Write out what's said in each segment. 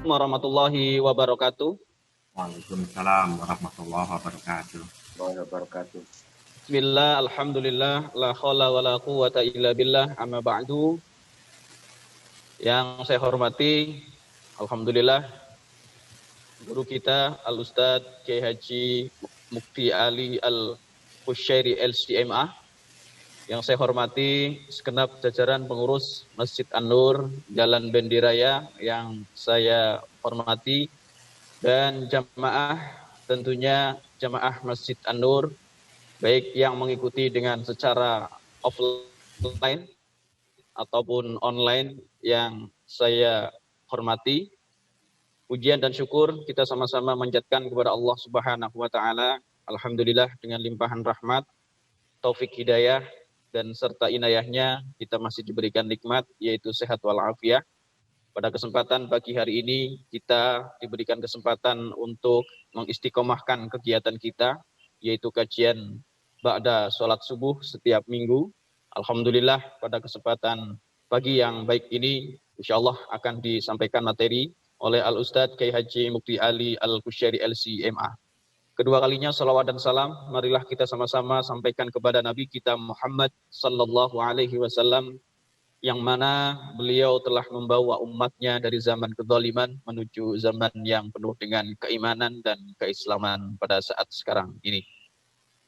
warahmatullahi wabarakatuh. Waalaikumsalam warahmatullahi wabarakatuh. Bismillah, alhamdulillah, la haula wa la quwata illa billah, amma ba'du. Yang saya hormati, alhamdulillah, guru kita Al-Ustadz Kiai Haji Mukti Ali Al-Qusyairi LCMA. Yang saya hormati segenap jajaran pengurus Masjid An-Nur Jalan Bendiraya yang saya hormati, dan jamaah, tentunya jamaah Masjid An-Nur, baik yang mengikuti dengan secara offline ataupun online yang saya hormati. Pujian dan syukur kita sama-sama manjatkan kepada Allah Subhanahu wa taala. Alhamdulillah, dengan limpahan rahmat, taufik hidayah dan serta inayahnya kita masih diberikan nikmat, yaitu sehat walafiat. Pada kesempatan pagi hari ini kita diberikan kesempatan untuk mengistiqomahkan kegiatan kita, yaitu kajian ba'da sholat subuh setiap minggu. Alhamdulillah, pada kesempatan pagi yang baik ini insyaallah akan disampaikan materi oleh Al-Ustadz Kiai Haji Mukti Ali Al-Qusyairi LCMA. Kedua kalinya salawat dan salam marilah kita sama-sama sampaikan kepada Nabi kita Muhammad sallallahu alaihi wasallam, yang mana beliau telah membawa umatnya dari zaman kezaliman menuju zaman yang penuh dengan keimanan dan keislaman pada saat sekarang ini.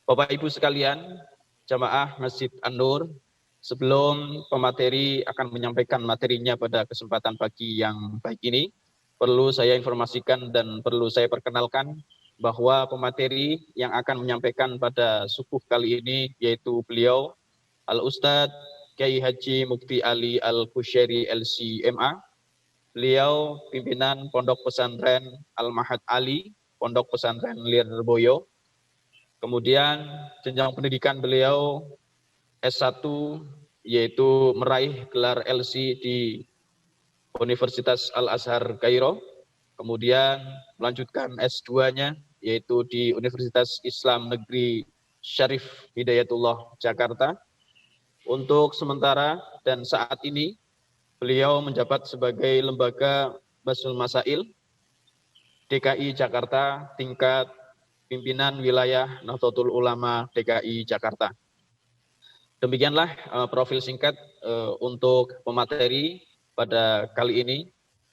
Bapak Ibu sekalian, jamaah Masjid An-Nur, sebelum pemateri akan menyampaikan materinya pada kesempatan pagi yang baik ini, perlu saya informasikan dan perlu saya perkenalkan bahwa pemateri yang akan menyampaikan pada subuh kali ini yaitu beliau Al-Ustadz Kiai Haji Mukti Ali Al-Qusyairi LCMA. Beliau pimpinan Pondok Pesantren Al-Mahad Ali, Pondok Pesantren Lirboyo. Kemudian jenjang pendidikan beliau S1 yaitu meraih gelar LC di Universitas Al-Azhar Kairo. Kemudian melanjutkan S2-nya yaitu di Universitas Islam Negeri Syarif Hidayatullah Jakarta. Untuk sementara dan saat ini beliau menjabat sebagai lembaga Basul Masail DKI Jakarta tingkat pimpinan wilayah Nahdlatul Ulama DKI Jakarta. Demikianlah profil singkat untuk pemateri pada kali ini.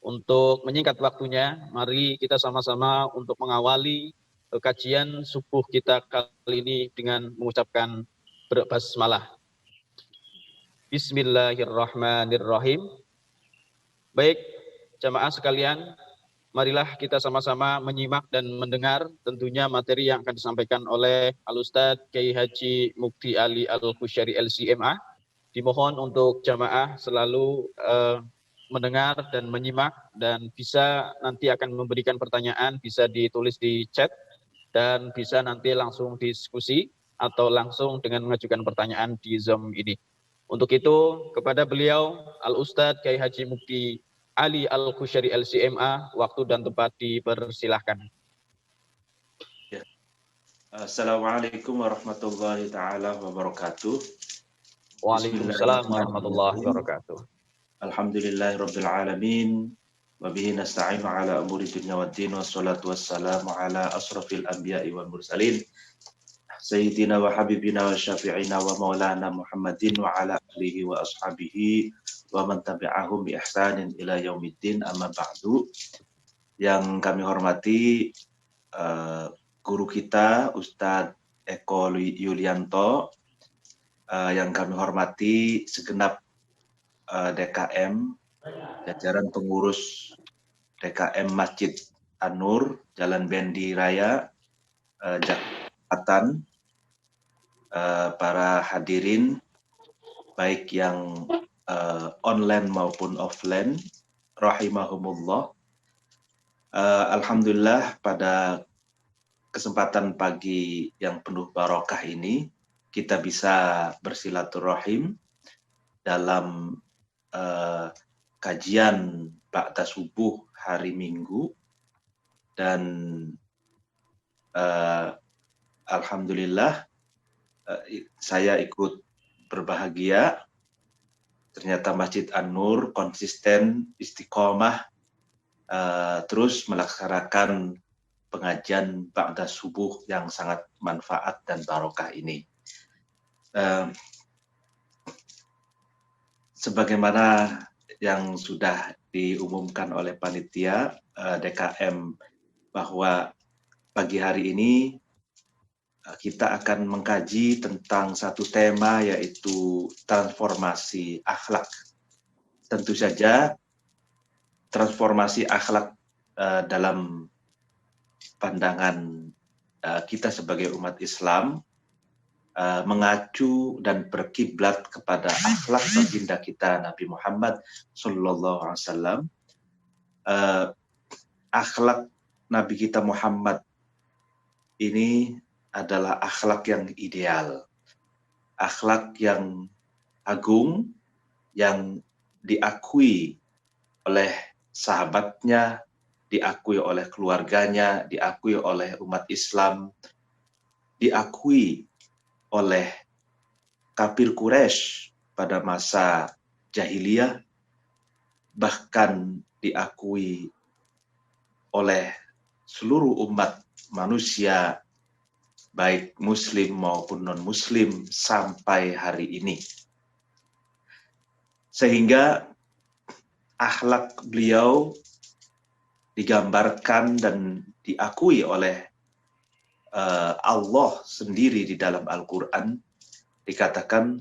Untuk menyingkat waktunya, mari kita sama-sama untuk mengawali kajian subuh kita kali ini dengan mengucapkan berbasmalah. Bismillahirrahmanirrahim. Baik, jamaah sekalian, marilah kita sama-sama menyimak dan mendengar tentunya materi yang akan disampaikan oleh Al-Ustadz Kiai Haji Mukti Ali Al-Qusyairi LCMA. Dimohon untuk jamaah selalu mendengar dan menyimak, dan bisa nanti akan memberikan pertanyaan, bisa ditulis di chat dan bisa nanti langsung diskusi atau langsung dengan mengajukan pertanyaan di Zoom ini. Untuk itu kepada beliau Al-Ustadz Kiai Haji Mukti Ali Al-Qusyairi LCMA, waktu dan tempat dipersilahkan. Assalamualaikum warahmatullahi taala wabarakatuh. Waalaikumsalam warahmatullahi wabarakatuh. Alhamdulillahirabbil alamin wa bihi nasta'inu ala umuri dunya waddin wassalatu wassalamu ala asrafil anbiya'i wal mursalin sayyidina wa habibina wa syafi'ina wa maulana Muhammadin wa ala alihi wa ashabihi wa man tabi'ahum bi ihsanin ila yaumiddin, amma ba'du. Yang kami hormati guru kita Ustadz Eko Yulianto, yang kami hormati segenap DKM, jajaran pengurus DKM Masjid An-Nur Jalan Bendiraya Jakarta, para hadirin baik yang online maupun offline, rahimahumullah. Alhamdulillah, pada kesempatan pagi yang penuh barokah ini kita bisa bersilaturahim dalam kajian ba'da subuh hari Minggu, dan alhamdulillah saya ikut berbahagia. Ternyata Masjid An-Nur konsisten istiqomah terus melaksanakan pengajian ba'da subuh yang sangat manfaat dan barokah ini. Sebagaimana yang sudah diumumkan oleh panitia DKM bahwa pagi hari ini kita akan mengkaji tentang satu tema, yaitu transformasi akhlak. Tentu saja transformasi akhlak dalam pandangan kita sebagai umat Islam mengacu dan berkiblat kepada akhlak baginda kita Nabi Muhammad SAW. Akhlak Nabi kita Muhammad ini adalah akhlak yang ideal, akhlak yang agung, yang diakui oleh sahabatnya, diakui oleh keluarganya, diakui oleh umat Islam, diakui oleh kafir Quraisy pada masa jahiliyah, bahkan diakui oleh seluruh umat manusia, baik muslim maupun non-muslim sampai hari ini. Sehingga akhlak beliau digambarkan dan diakui oleh Allah sendiri di dalam Al-Quran. Dikatakan,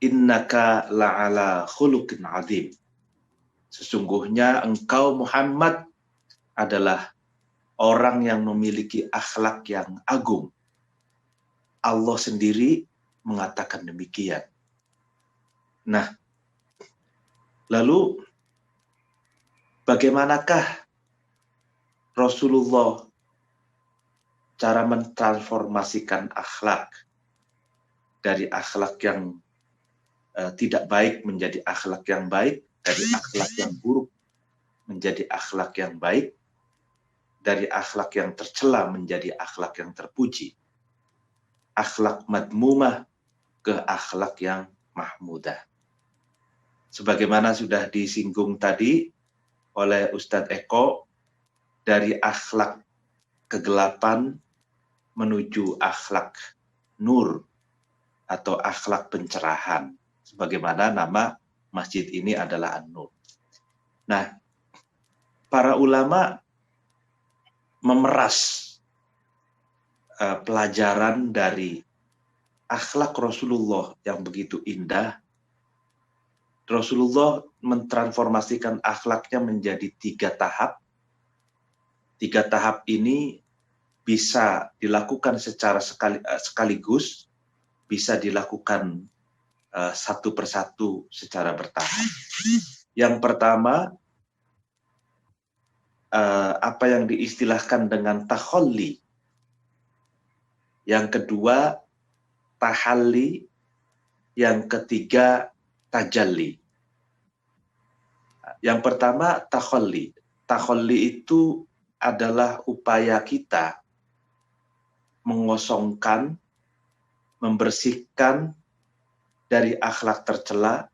innaka la'ala khuluqin azim. Sesungguhnya engkau Muhammad adalah orang yang memiliki akhlak yang agung. Allah sendiri mengatakan demikian. Nah, lalu bagaimanakah Rasulullah cara mentransformasikan akhlak dari akhlak yang tidak baik menjadi akhlak yang baik, dari akhlak yang buruk menjadi akhlak yang baik, dari akhlak yang tercela menjadi akhlak yang terpuji, akhlak madmumah ke akhlak yang mahmudah. Sebagaimana sudah disinggung tadi oleh Ustadz Eko, dari akhlak kegelapan menuju akhlak nur atau akhlak pencerahan. Sebagaimana nama masjid ini adalah An-Nur. Nah, para ulama memeras pelajaran dari akhlak Rasulullah yang begitu indah. Rasulullah mentransformasikan akhlaknya menjadi 3 tahap. 3 tahap ini bisa dilakukan secara sekaligus, bisa dilakukan satu persatu secara bertahap. Yang pertama, apa yang diistilahkan dengan takhalli. Yang kedua, tahalli. Yang ketiga, tajalli. Yang pertama, takhalli. Takhalli itu adalah upaya kita mengosongkan, membersihkan dari akhlak tercela,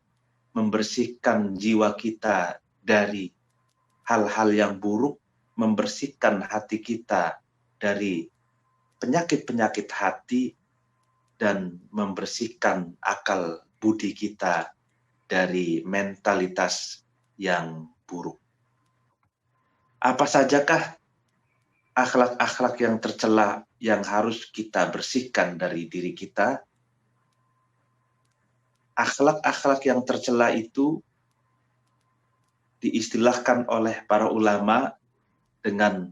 membersihkan jiwa kita dari hal-hal yang buruk, membersihkan hati kita dari penyakit-penyakit hati, dan membersihkan akal budi kita dari mentalitas yang buruk. Apa sajakah akhlak-akhlak yang tercela yang harus kita bersihkan dari diri kita? Akhlak-akhlak yang tercela itu diistilahkan oleh para ulama dengan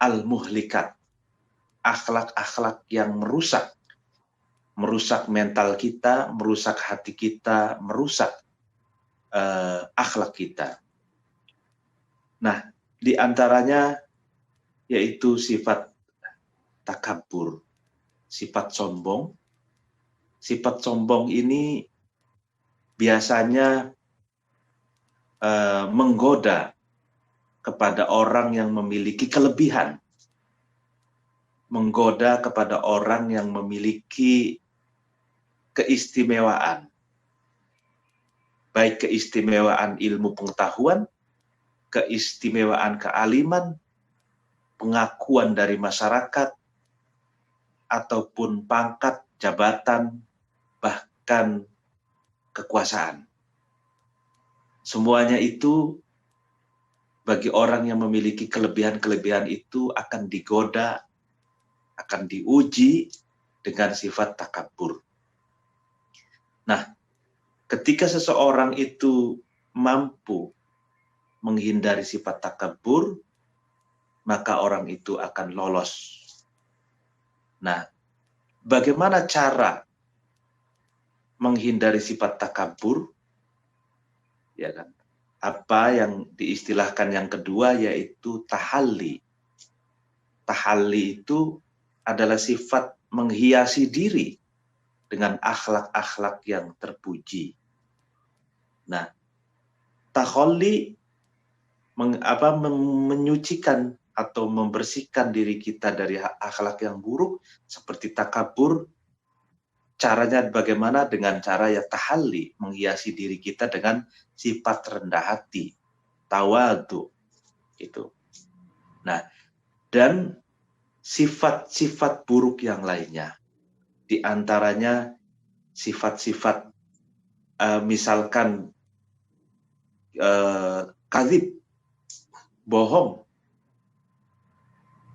al-muhlikat. Akhlak-akhlak yang merusak mental kita, merusak hati kita, merusak akhlak kita. Nah, di antaranya yaitu sifat takabur, sifat sombong. Sifat sombong ini biasanya menggoda kepada orang yang memiliki kelebihan, menggoda kepada orang yang memiliki keistimewaan, baik keistimewaan ilmu pengetahuan, keistimewaan kealiman, pengakuan dari masyarakat, ataupun pangkat, jabatan, bahkan kekuasaan. Semuanya itu bagi orang yang memiliki kelebihan-kelebihan itu akan digoda, akan diuji dengan sifat takabur. Nah, ketika seseorang itu mampu menghindari sifat takabur, maka orang itu akan lolos. Nah, bagaimana cara menghindari sifat takabur? Ya kan? Apa yang diistilahkan yang kedua yaitu tahalli. Tahalli itu adalah sifat menghiasi diri dengan akhlak-akhlak yang terpuji. Nah, tahalli menyucikan atau membersihkan diri kita dari akhlak yang buruk seperti takabur. Caranya bagaimana? Dengan cara ya tahalli, menghiasi diri kita dengan sifat rendah hati, tawadu, itu. Nah, dan sifat-sifat buruk yang lainnya, di antaranya sifat-sifat misalkan kadzib, bohong.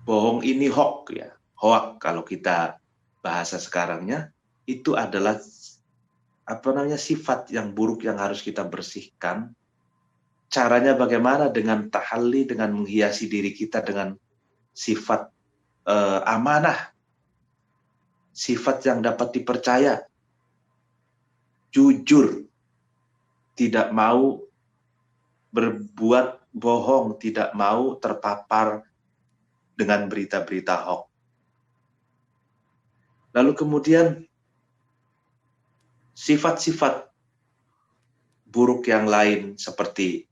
Bohong ini hoax ya, hoax kalau kita bahasa sekarangnya. Itu adalah sifat yang buruk yang harus kita bersihkan. Caranya bagaimana? Dengan tahalli, dengan menghiasi diri kita dengan sifat amanah, sifat yang dapat dipercaya, jujur, tidak mau berbuat bohong, tidak mau terpapar dengan berita-berita hoax. Lalu kemudian sifat-sifat buruk yang lain seperti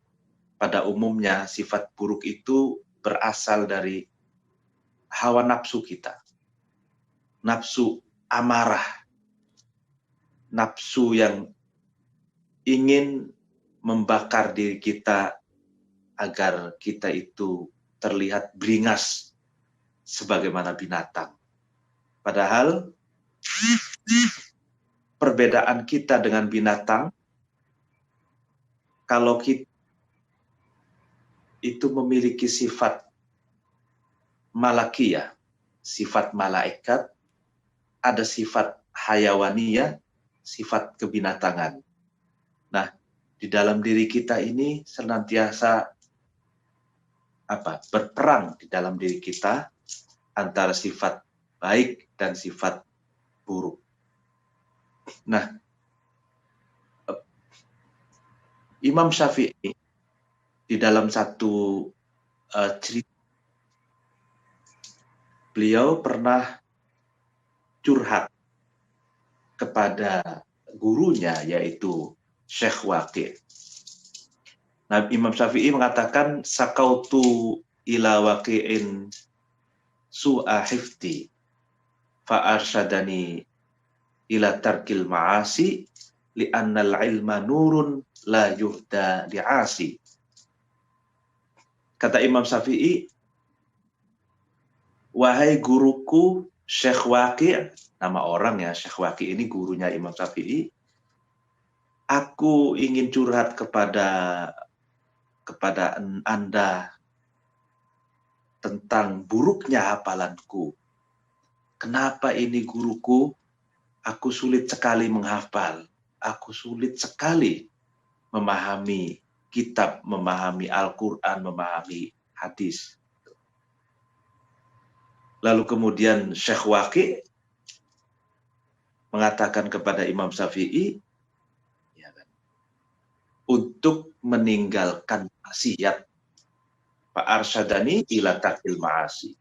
pada umumnya sifat buruk itu berasal dari hawa nafsu kita. Nafsu amarah. Nafsu yang ingin membakar diri kita agar kita itu terlihat beringas sebagaimana binatang. Padahal perbedaan kita dengan binatang, kalau kita itu memiliki sifat malakiyah, sifat malaikat, ada sifat hayawaniyah, sifat kebinatangan. Nah, di dalam diri kita ini senantiasa berperang di dalam diri kita antara sifat baik dan sifat buruk. Nah, Imam Syafi'i di dalam satu cerita, beliau pernah curhat kepada gurunya yaitu Syekh Waqi'. Nah, Imam Syafi'i mengatakan sakautu ila waqi'in su'a hifti fa arsyadani ila tarkil ma'asi li'annal ilma nurun la yuhda li'asi. Kata Imam Syafi'i, wahai guruku Syekh Waqi', nama orang ya, Syekh Waqi' ini gurunya Imam Syafi'i, aku ingin curhat kepada Anda tentang buruknya hafalanku. Kenapa ini guruku? Aku sulit sekali menghafal. Aku sulit sekali memahami kitab, memahami Al-Quran, memahami hadis. Lalu kemudian Syekh Waqi' mengatakan kepada Imam Syafi'i untuk meninggalkan maksiat. Pak Arsyadani ila tarkil ma'asi.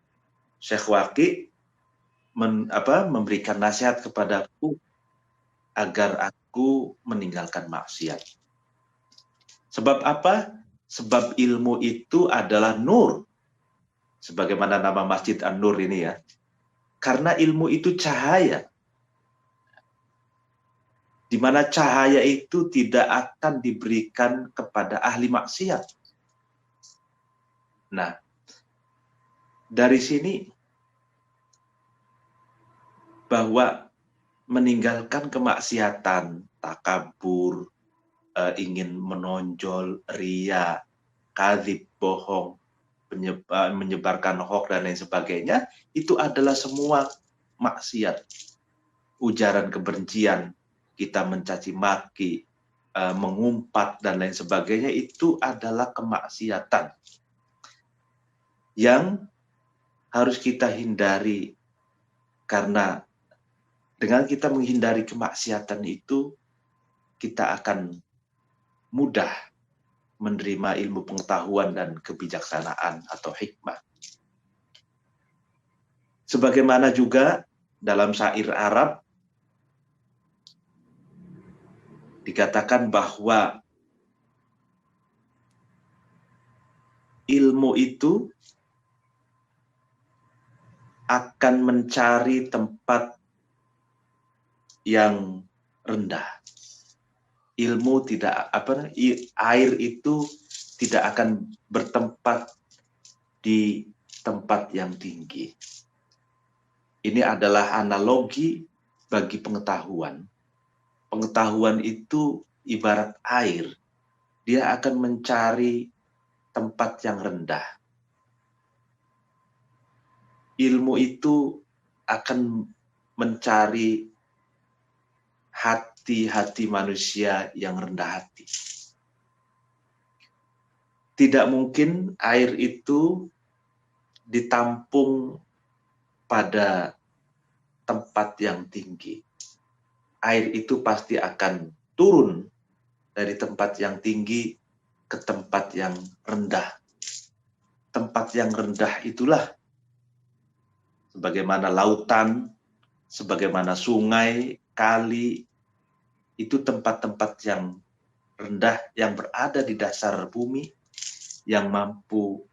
Syekh Waqi' memberikan nasihat kepadaku agar aku meninggalkan maksiat. Sebab apa? Sebab ilmu itu adalah nur. Sebagaimana nama Masjid An-Nur ini ya. Karena ilmu itu cahaya. Di mana cahaya itu tidak akan diberikan kepada ahli maksiat. Nah, dari sini bahwa meninggalkan kemaksiatan, takabur, ingin menonjol, ria, kadzib, bohong, menyebarkan hoax dan lain sebagainya, itu adalah semua maksiat. Ujaran kebencian, kita mencaci maki, mengumpat dan lain sebagainya, itu adalah kemaksiatan yang harus kita hindari, karena dengan kita menghindari kemaksiatan itu, kita akan mudah menerima ilmu pengetahuan dan kebijaksanaan atau hikmah. Sebagaimana juga dalam syair Arab dikatakan bahwa ilmu itu akan mencari tempat yang rendah. Ilmu tidak air itu tidak akan bertempat di tempat yang tinggi. Ini adalah analogi bagi pengetahuan. Pengetahuan itu ibarat air. Dia akan mencari tempat yang rendah. Ilmu itu akan mencari hati-hati manusia yang rendah hati. Tidak mungkin air itu ditampung pada tempat yang tinggi. Air itu pasti akan turun dari tempat yang tinggi ke tempat yang rendah. Tempat yang rendah itulah sebagaimana lautan, sebagaimana sungai, kali, itu tempat-tempat yang rendah yang berada di dasar bumi yang mampu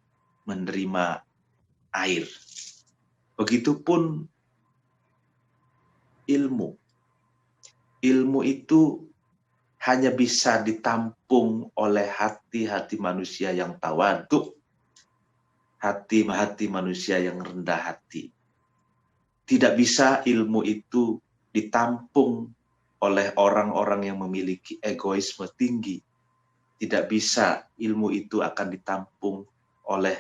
menerima air. Begitupun ilmu. Ilmu itu hanya bisa ditampung oleh hati-hati manusia yang tawaduk, hati-hati manusia yang rendah hati. Tidak bisa ilmu itu ditampung oleh orang-orang yang memiliki egoisme tinggi. Tidak bisa ilmu itu akan ditampung oleh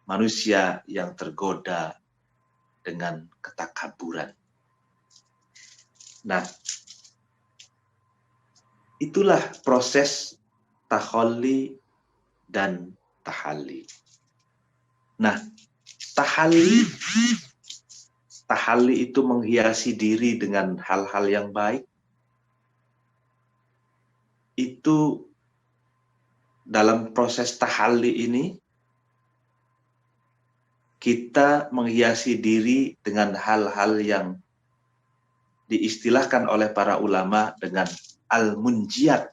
manusia yang tergoda dengan ketakaburan. Nah, itulah proses takhalli dan tahalli. Nah, tahalli itu menghiasi diri dengan hal-hal yang baik. Itu dalam proses tahalli ini, kita menghiasi diri dengan hal-hal yang diistilahkan oleh para ulama dengan al-munjiyat.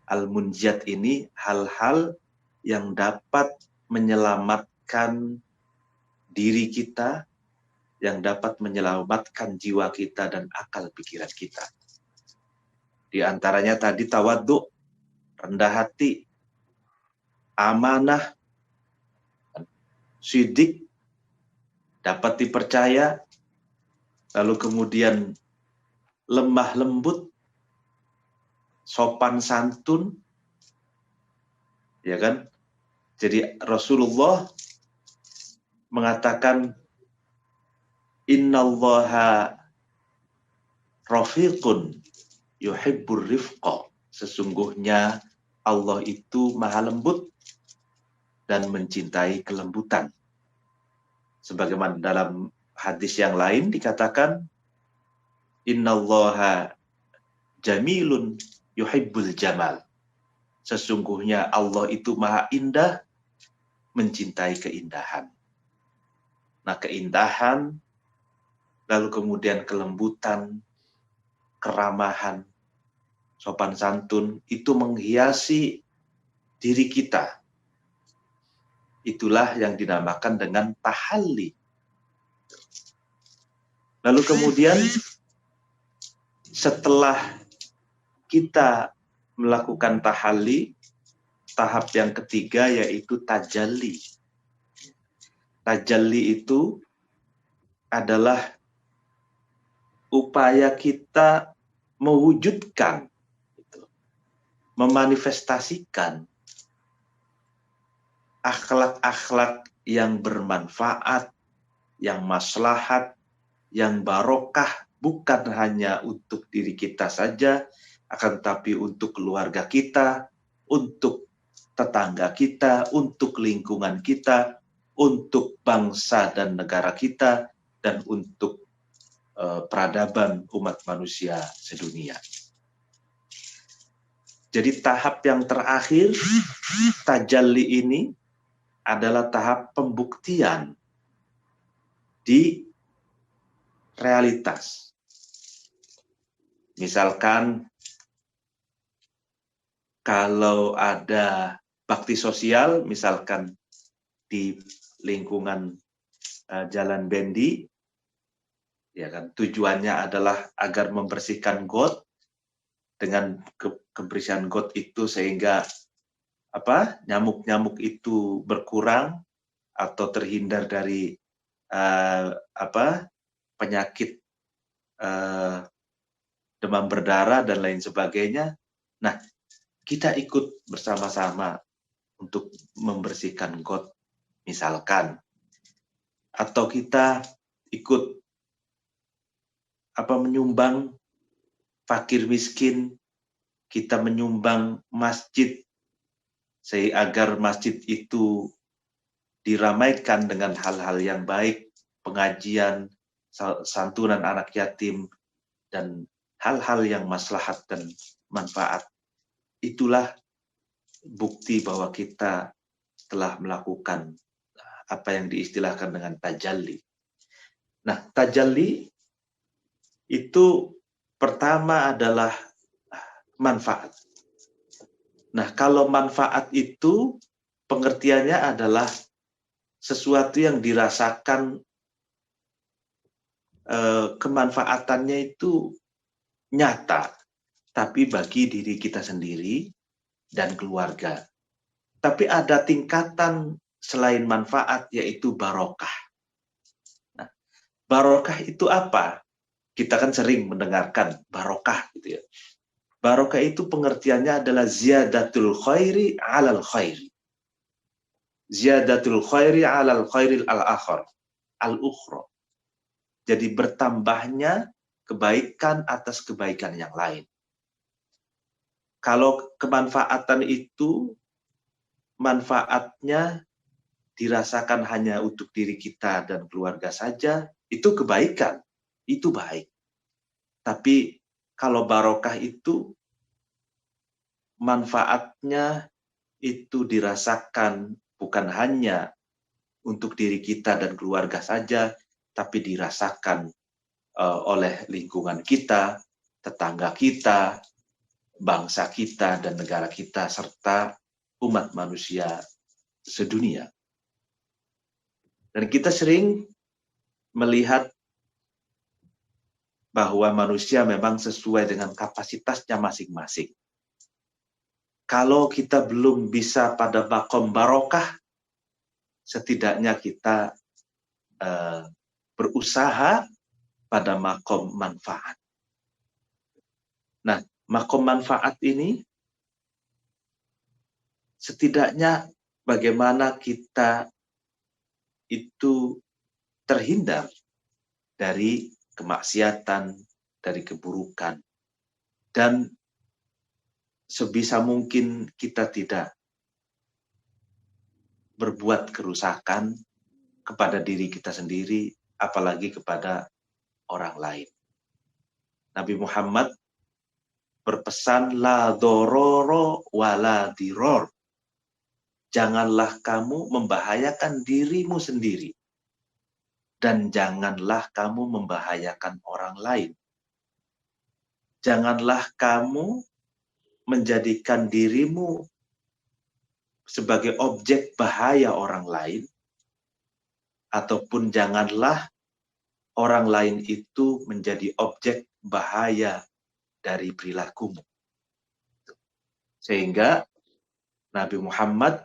Al-munjiyat ini hal-hal yang dapat menyelamatkan diri kita, yang dapat menyelamatkan jiwa kita dan akal pikiran kita. Di antaranya tadi tawaduk, rendah hati, amanah, sidik, dapat dipercaya, lalu kemudian lemah lembut, sopan santun, ya kan? Jadi Rasulullah mengatakan innallaha rafiqun yuhibbur rifqa. Sesungguhnya Allah itu maha lembut dan mencintai kelembutan. Sebagaimana dalam hadis yang lain dikatakan innallaha jamilun yuhibbul jamal. Sesungguhnya Allah itu maha indah, mencintai keindahan. Nah, keindahan, lalu kemudian kelembutan, keramahan, sopan santun, itu menghiasi diri kita. Itulah yang dinamakan dengan tahalli. Lalu kemudian setelah kita melakukan tahalli, tahap yang ketiga yaitu tajalli. Tajalli itu adalah upaya kita mewujudkan, memanifestasikan akhlak-akhlak yang bermanfaat, yang maslahat, yang barokah, bukan hanya untuk diri kita saja, akan tetapi untuk keluarga kita, untuk tetangga kita, untuk lingkungan kita, untuk bangsa dan negara kita, dan untuk peradaban umat manusia sedunia. Jadi tahap yang terakhir, tajalli ini adalah tahap pembuktian di realitas. Misalkan kalau ada bakti sosial, misalkan di lingkungan Jalan Bendi, ya kan, tujuannya adalah agar membersihkan got. Dengan kebersihan got itu sehingga nyamuk-nyamuk itu berkurang atau terhindar dari penyakit demam berdarah dan lain sebagainya. Nah, kita ikut bersama-sama untuk membersihkan got misalkan, atau kita ikut menyumbang fakir miskin, kita menyumbang masjid agar masjid itu diramaikan dengan hal-hal yang baik, pengajian, santunan anak yatim, dan hal-hal yang maslahat dan manfaat. Itulah bukti bahwa kita telah melakukan apa yang diistilahkan dengan tajalli. Nah, tajalli itu pertama adalah manfaat. Nah, kalau manfaat itu pengertiannya adalah sesuatu yang dirasakan kemanfaatannya itu nyata, tapi bagi diri kita sendiri dan keluarga. Tapi ada tingkatan selain manfaat, yaitu barokah. Nah, barokah itu apa? Kita kan sering mendengarkan barokah gitu ya. Barokah itu pengertiannya adalah ziyadatul khairi alal khairi. Ziyadatul khairi alal khairil al-akhir. Al-ukhra. Jadi bertambahnya kebaikan atas kebaikan yang lain. Kalau kemanfaatan itu, manfaatnya dirasakan hanya untuk diri kita dan keluarga saja, itu kebaikan. Itu baik. Tapi kalau barokah itu manfaatnya itu dirasakan bukan hanya untuk diri kita dan keluarga saja, tapi dirasakan oleh lingkungan kita, tetangga kita, bangsa kita, dan negara kita, serta umat manusia sedunia. Dan kita sering melihat bahwa manusia memang sesuai dengan kapasitasnya masing-masing. Kalau kita belum bisa pada makom barokah, setidaknya kita berusaha pada makom manfaat. Nah, makom manfaat ini setidaknya bagaimana kita itu terhindar dari kemaksiatan, dari keburukan, dan sebisa mungkin kita tidak berbuat kerusakan kepada diri kita sendiri, apalagi kepada orang lain. Nabi Muhammad berpesan, la dororo wala diror. Janganlah kamu membahayakan dirimu sendiri, dan janganlah kamu membahayakan orang lain. Janganlah kamu menjadikan dirimu sebagai objek bahaya orang lain, ataupun janganlah orang lain itu menjadi objek bahaya dari perilakumu. Sehingga Nabi Muhammad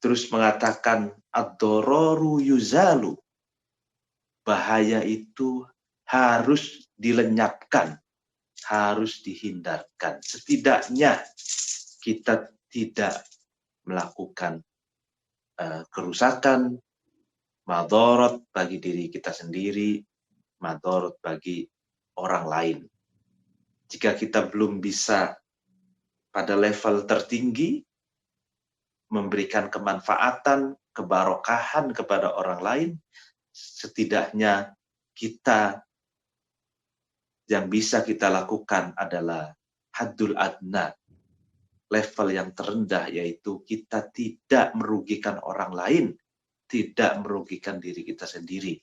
terus mengatakan ad-dararu yuzalu, bahaya itu harus dilenyapkan, harus dihindarkan. Setidaknya kita tidak melakukan kerusakan, madorot bagi diri kita sendiri, madorot bagi orang lain. Jika kita belum bisa pada level tertinggi memberikan kemanfaatan, kebarokahan kepada orang lain, setidaknya kita yang bisa kita lakukan adalah haddul adna, level yang terendah, yaitu kita tidak merugikan orang lain, tidak merugikan diri kita sendiri,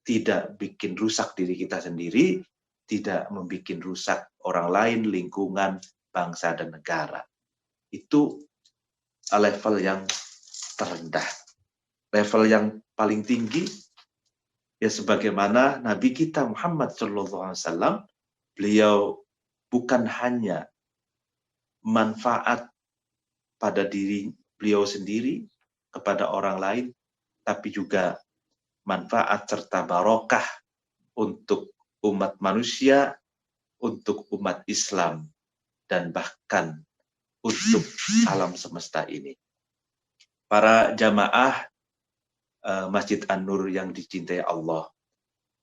tidak bikin rusak diri kita sendiri, tidak membuat rusak orang lain, lingkungan, bangsa, dan negara. Itu level yang terendah. Level yang paling tinggi, ya sebagaimana Nabi kita Muhammad SAW, beliau bukan hanya manfaat pada diri beliau sendiri, kepada orang lain, tapi juga manfaat serta barokah untuk umat manusia, untuk umat Islam, dan bahkan untuk alam semesta ini. Para jamaah Masjid An-Nur yang dicintai Allah,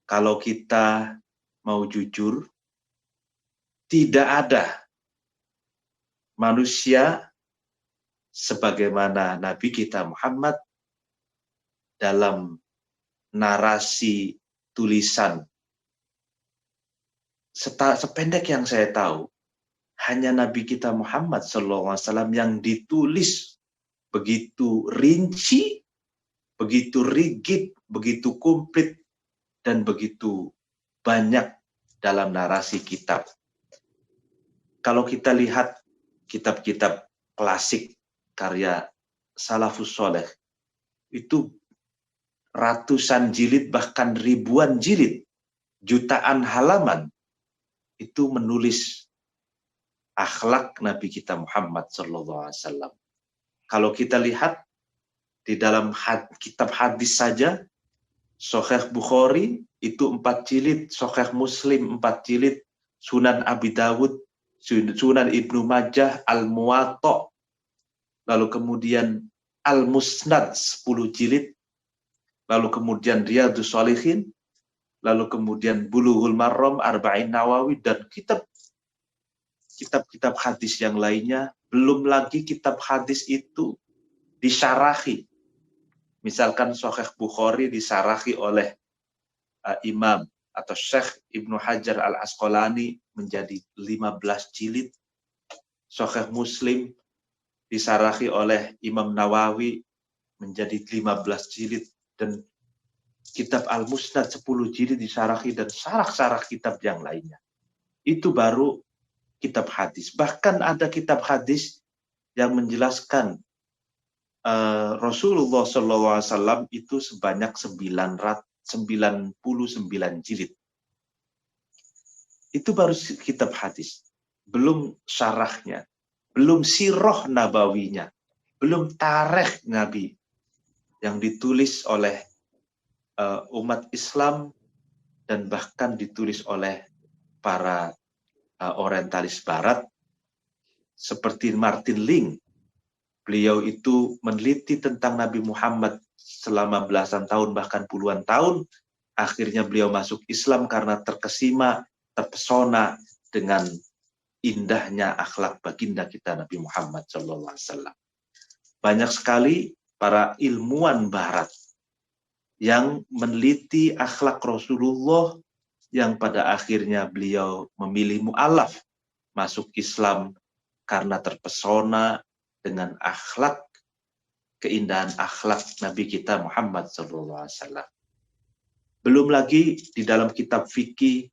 kalau kita mau jujur, tidak ada manusia sebagaimana Nabi kita Muhammad dalam narasi tulisan. Sependek yang saya tahu, hanya Nabi kita Muhammad SAW yang ditulis begitu rinci, begitu rigid, begitu komplit, dan begitu banyak dalam narasi kitab. Kalau kita lihat kitab-kitab klasik karya Salafus Soleh, itu ratusan jilid, bahkan ribuan jilid, jutaan halaman, itu menulis akhlak Nabi kita Muhammad SAW. Kalau kita lihat di dalam kitab hadis saja, Sahih Bukhari itu 4 jilid, Sahih Muslim 4 jilid, Sunan Abi Dawud, Sunan Ibnu Majah, Al-Muwatta, lalu kemudian Al-Musnad 10 jilid, lalu kemudian Riyadhus Shalihin, lalu kemudian Bulughul Maram, Arba'in Nawawi, dan kitab-kitab hadis yang lainnya. Belum lagi kitab hadis itu disyarahi. Misalkan Sahih Bukhari disyarahi oleh Imam atau Syekh Ibnu Hajar Al-Asqalani menjadi 15 jilid. Sahih Muslim disyarahi oleh Imam Nawawi menjadi 15 jilid, dan kitab Al-Musnad 10 jilid disyarahi, dan syarah-syarah kitab yang lainnya. Itu baru kitab hadis. Bahkan ada kitab hadis yang menjelaskan Rasulullah SAW itu sebanyak 99 jilid. Itu baru kitab hadis. Belum syarahnya, belum sirah nabawinya, belum tarikh Nabi yang ditulis oleh umat Islam, dan bahkan ditulis oleh para orientalis barat seperti Martin Link. Beliau itu meneliti tentang Nabi Muhammad selama belasan tahun, bahkan puluhan tahun. Akhirnya beliau masuk Islam karena terkesima, terpesona dengan indahnya akhlak baginda kita Nabi Muhammad SAW. Banyak sekali para ilmuwan barat yang meneliti akhlak Rasulullah, yang pada akhirnya beliau memilih mu'alaf masuk Islam karena terpesona dengan akhlak, keindahan akhlak Nabi kita Muhammad SAW. Belum lagi di dalam kitab fikih,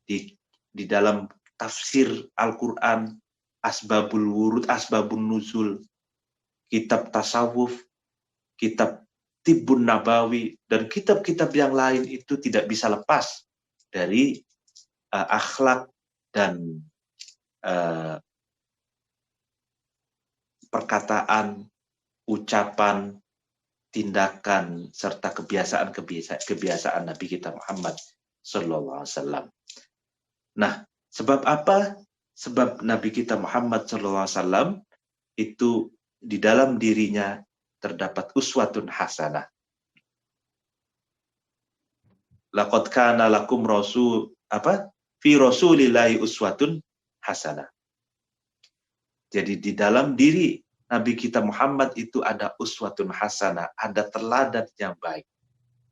di dalam tafsir Al-Quran, Asbabul Wurud, Asbabun Nuzul, kitab tasawuf, kitab Tibbun Nabawi, dan kitab-kitab yang lain itu tidak bisa lepas dari akhlak dan perkataan, ucapan, tindakan, serta kebiasaan Nabi kita Muhammad Sallallahu Alaihi Wasallam. Nah, sebab apa? Sebab Nabi kita Muhammad Sallallahu Alaihi Wasallam itu di dalam dirinya terdapat uswatun hasanah. Laqad kana lakum fi rasulillahi uswatun hasanah. Jadi di dalam diri Nabi kita Muhammad itu ada uswatun hasanah, ada teladan yang baik.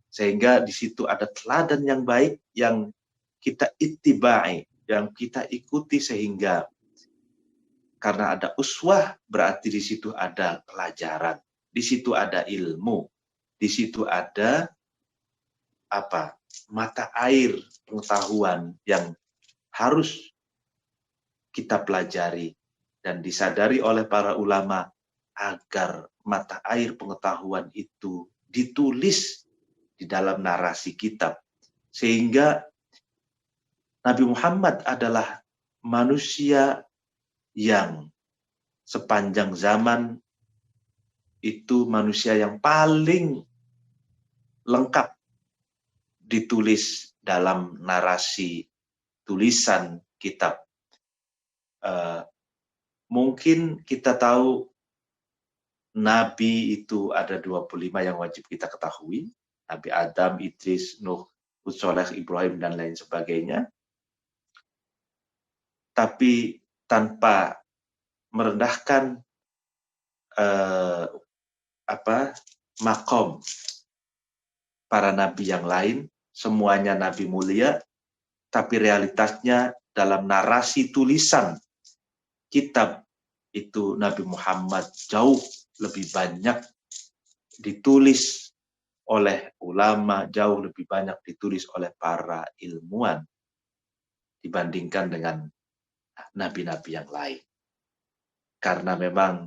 Sehingga di situ ada teladan yang baik yang kita ittibai, yang kita ikuti, sehingga karena ada uswah berarti di situ ada pelajaran, di situ ada ilmu, di situ ada mata air pengetahuan yang harus kita pelajari dan disadari oleh para ulama agar mata air pengetahuan itu ditulis di dalam narasi kitab, sehingga Nabi Muhammad adalah manusia yang sepanjang zaman itu manusia yang paling lengkap ditulis dalam narasi tulisan kitab. Mungkin kita tahu Nabi itu ada 25 yang wajib kita ketahui. Nabi Adam, Idris, Nuh, Hud, Sholeh, Ibrahim, dan lain sebagainya. Tapi tanpa merendahkan makom para nabi yang lain, semuanya nabi mulia, tapi realitasnya dalam narasi tulisan kitab itu Nabi Muhammad jauh lebih banyak ditulis oleh ulama, jauh lebih banyak ditulis oleh para ilmuwan dibandingkan dengan nabi-nabi yang lain. Karena memang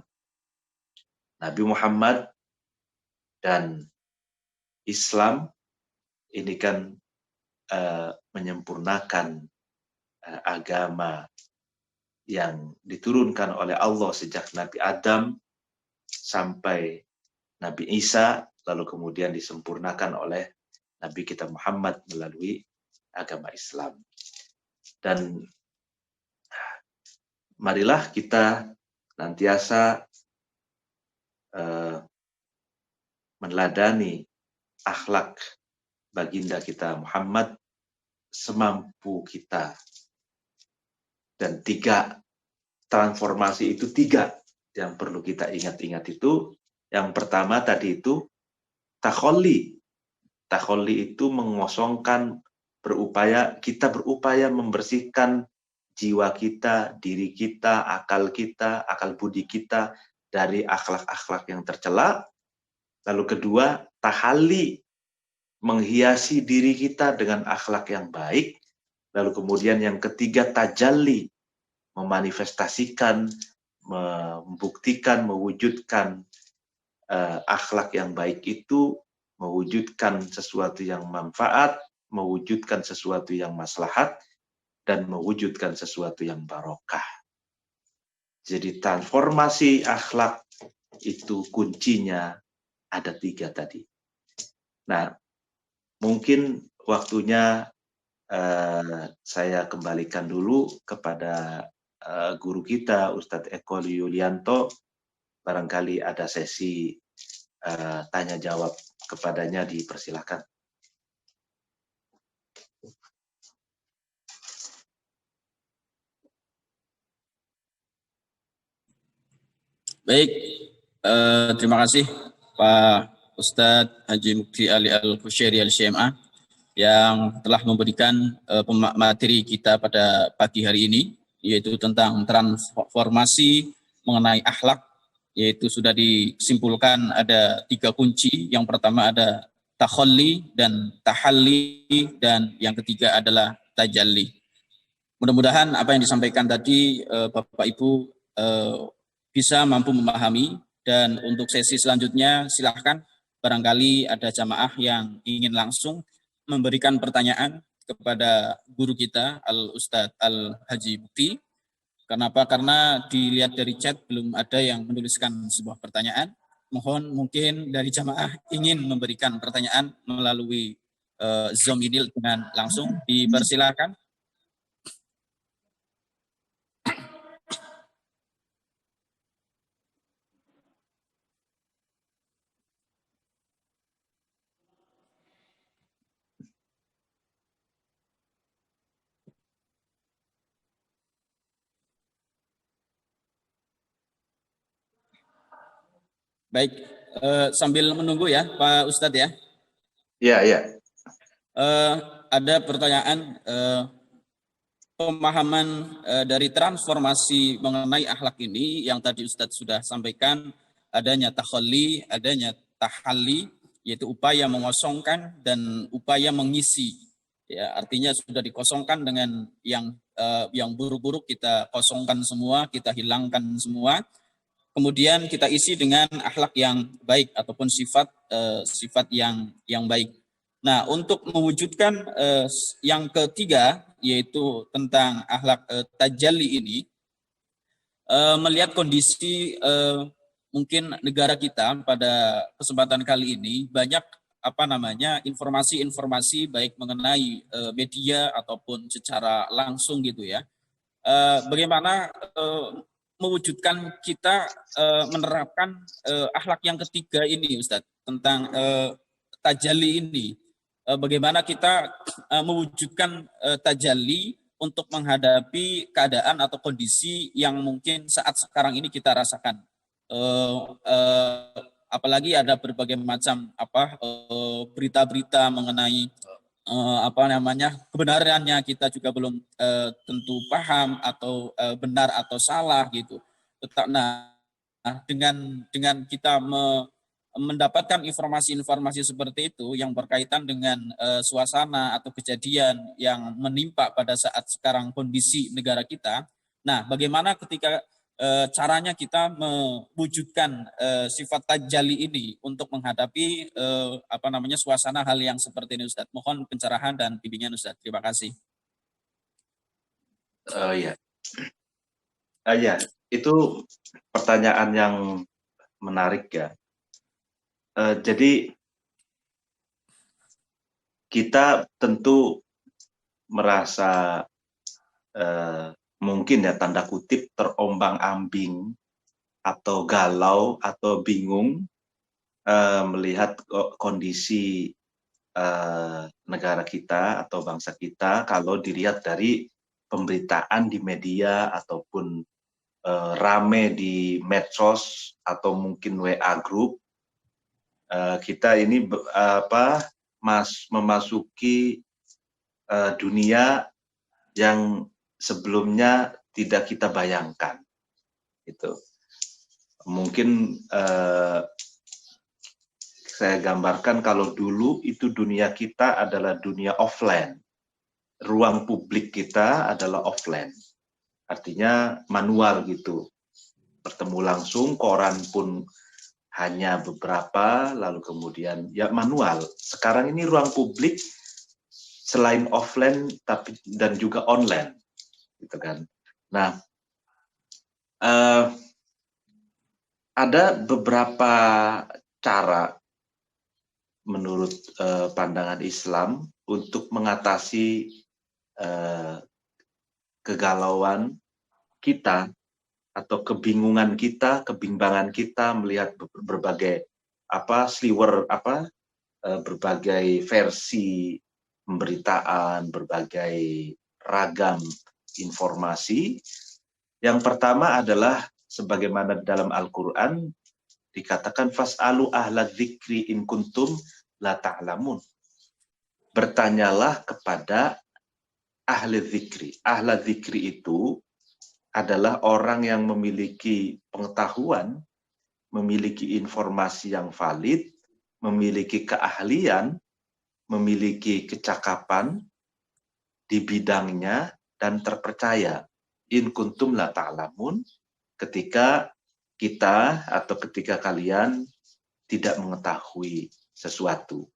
Nabi Muhammad dan Islam ini kan menyempurnakan agama yang diturunkan oleh Allah sejak Nabi Adam sampai Nabi Isa, lalu kemudian disempurnakan oleh Nabi kita Muhammad melalui agama Islam. Dan marilah kita nantiasa meneladani akhlak baginda kita Muhammad semampu kita. Dan 3 transformasi itu 3 yang perlu kita ingat-ingat itu. Yang pertama tadi itu takholli. Takholli itu mengosongkan, kita berupaya membersihkan jiwa kita, diri kita, akal budi kita dari akhlak-akhlak yang tercela. Lalu kedua, tahalli, menghiasi diri kita dengan akhlak yang baik. Lalu kemudian yang ketiga, tajalli, memanifestasikan, membuktikan, mewujudkan akhlak yang baik itu, mewujudkan sesuatu yang manfaat, mewujudkan sesuatu yang maslahat, dan mewujudkan sesuatu yang barokah. Jadi transformasi akhlak itu kuncinya ada 3 tadi. Nah, mungkin waktunya saya kembalikan dulu kepada guru kita, Ustadz Eko Yulianto. Barangkali ada sesi tanya jawab kepadanya, dipersilakan. Baik, terima kasih Pak Ustadz Haji Mukti Ali Al-Qushairi Al-CMA yang telah memberikan materi kita pada pagi hari ini, yaitu tentang transformasi mengenai akhlak, yaitu sudah disimpulkan ada 3 kunci. Yang pertama ada takhalli dan tahalli, dan yang ketiga adalah tajalli. Mudah-mudahan apa yang disampaikan tadi Bapak Ibu bisa mampu memahami, dan untuk sesi selanjutnya silahkan barangkali ada jamaah yang ingin langsung memberikan pertanyaan kepada guru kita Al-Ustadz Al-Haji Mukti. Kenapa? Karena dilihat dari chat belum ada yang menuliskan sebuah pertanyaan. Mohon mungkin dari jamaah ingin memberikan pertanyaan melalui Zoom ini dengan langsung, dipersilakan. Baik, sambil menunggu ya Pak Ustadz ya. Ya. Ada pertanyaan pemahaman dari transformasi mengenai akhlak ini yang tadi Ustadz sudah sampaikan, adanya takhalli, adanya tahalli, yaitu upaya mengosongkan dan upaya mengisi. Ya, artinya sudah dikosongkan dengan yang buruk-buruk kita kosongkan semua, kita hilangkan semua. Kemudian kita isi dengan akhlak yang baik ataupun sifat yang baik. Nah, untuk mewujudkan yang ketiga yaitu tentang akhlak tajalli ini, melihat kondisi mungkin negara kita pada kesempatan kali ini banyak informasi-informasi baik mengenai media ataupun secara langsung gitu ya. Bagaimana mewujudkan kita menerapkan akhlak yang ketiga ini, Ustadz, tentang tajalli ini. Bagaimana kita mewujudkan tajalli untuk menghadapi keadaan atau kondisi yang mungkin saat sekarang ini kita rasakan. Apalagi ada berbagai macam berita-berita mengenai kebenarannya kita juga belum tentu paham atau benar atau salah gitu. Nah, dengan kita mendapatkan informasi-informasi seperti itu yang berkaitan dengan suasana atau kejadian yang menimpa pada saat sekarang kondisi negara kita. Nah, bagaimana ketika caranya kita mewujudkan sifat tajalli ini untuk menghadapi suasana hal yang seperti ini, Ustadz. Mohon pencerahan dan bimbingan, Ustadz. Terima kasih. Ya, itu pertanyaan yang menarik ya. Jadi kita tentu merasa mungkin ya tanda kutip terombang-ambing atau galau atau bingung melihat kondisi negara kita atau bangsa kita kalau dilihat dari pemberitaan di media ataupun rame di medsos atau mungkin WA group. Kita ini memasuki dunia yang sebelumnya tidak kita bayangkan. Itu mungkin saya gambarkan kalau dulu itu dunia kita adalah dunia offline, ruang publik kita adalah offline, artinya manual gitu, bertemu langsung, koran pun hanya beberapa, lalu kemudian ya manual. Sekarang ini ruang publik selain offline tapi dan juga online. Gitu kan. Nah, ada beberapa cara menurut pandangan Islam untuk mengatasi kegalauan kita atau kebingungan kita, kebimbangan kita melihat berbagai berbagai versi pemberitaan, berbagai ragam informasi. Yang pertama adalah sebagaimana dalam Al-Qur'an dikatakan fas'alu ahla dzikri in kuntum la ta'lamun. Bertanyalah kepada ahli dzikri. Ahla dzikri itu adalah orang yang memiliki pengetahuan, memiliki informasi yang valid, memiliki keahlian, memiliki kecakapan di bidangnya dan terpercaya. In kuntum la ta'lamun, ketika kita atau ketika kalian tidak mengetahui sesuatu.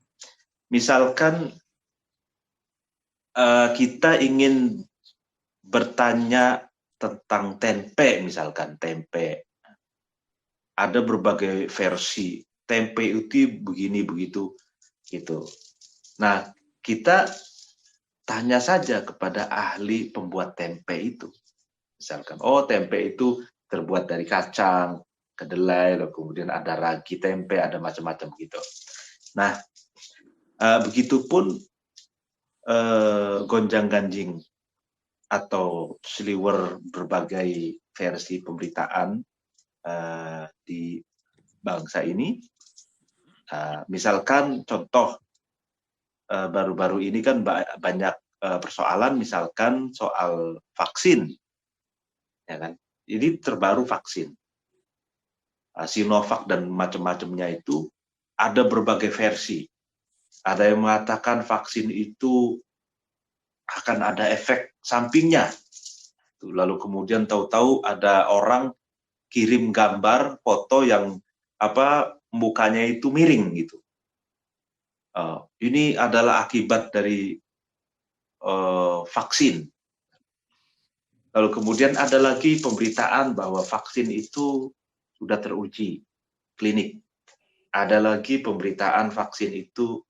Misalkan kita ingin bertanya tentang tempe misalkan, tempe. Ada berbagai versi. Tempe itu begini begitu gitu. Nah, kita tanya saja kepada ahli pembuat tempe itu. Misalkan, oh tempe itu terbuat dari kacang, kedelai, lalu kemudian ada ragi tempe, ada macam-macam gitu. Nah, begitupun gonjang-ganjing atau seliwer berbagai versi pemberitaan di bangsa ini. Misalkan contoh baru-baru ini kan banyak persoalan, misalkan soal vaksin, ya kan? Ini terbaru vaksin, Sinovac dan macam-macamnya itu ada berbagai versi. Ada yang mengatakan vaksin itu akan ada efek sampingnya. Lalu kemudian tahu-tahu ada orang kirim gambar, foto yang mukanya itu miring gitu. Ini adalah akibat dari vaksin. Lalu kemudian ada lagi pemberitaan bahwa vaksin itu sudah teruji klinik. Ada lagi pemberitaan vaksin itu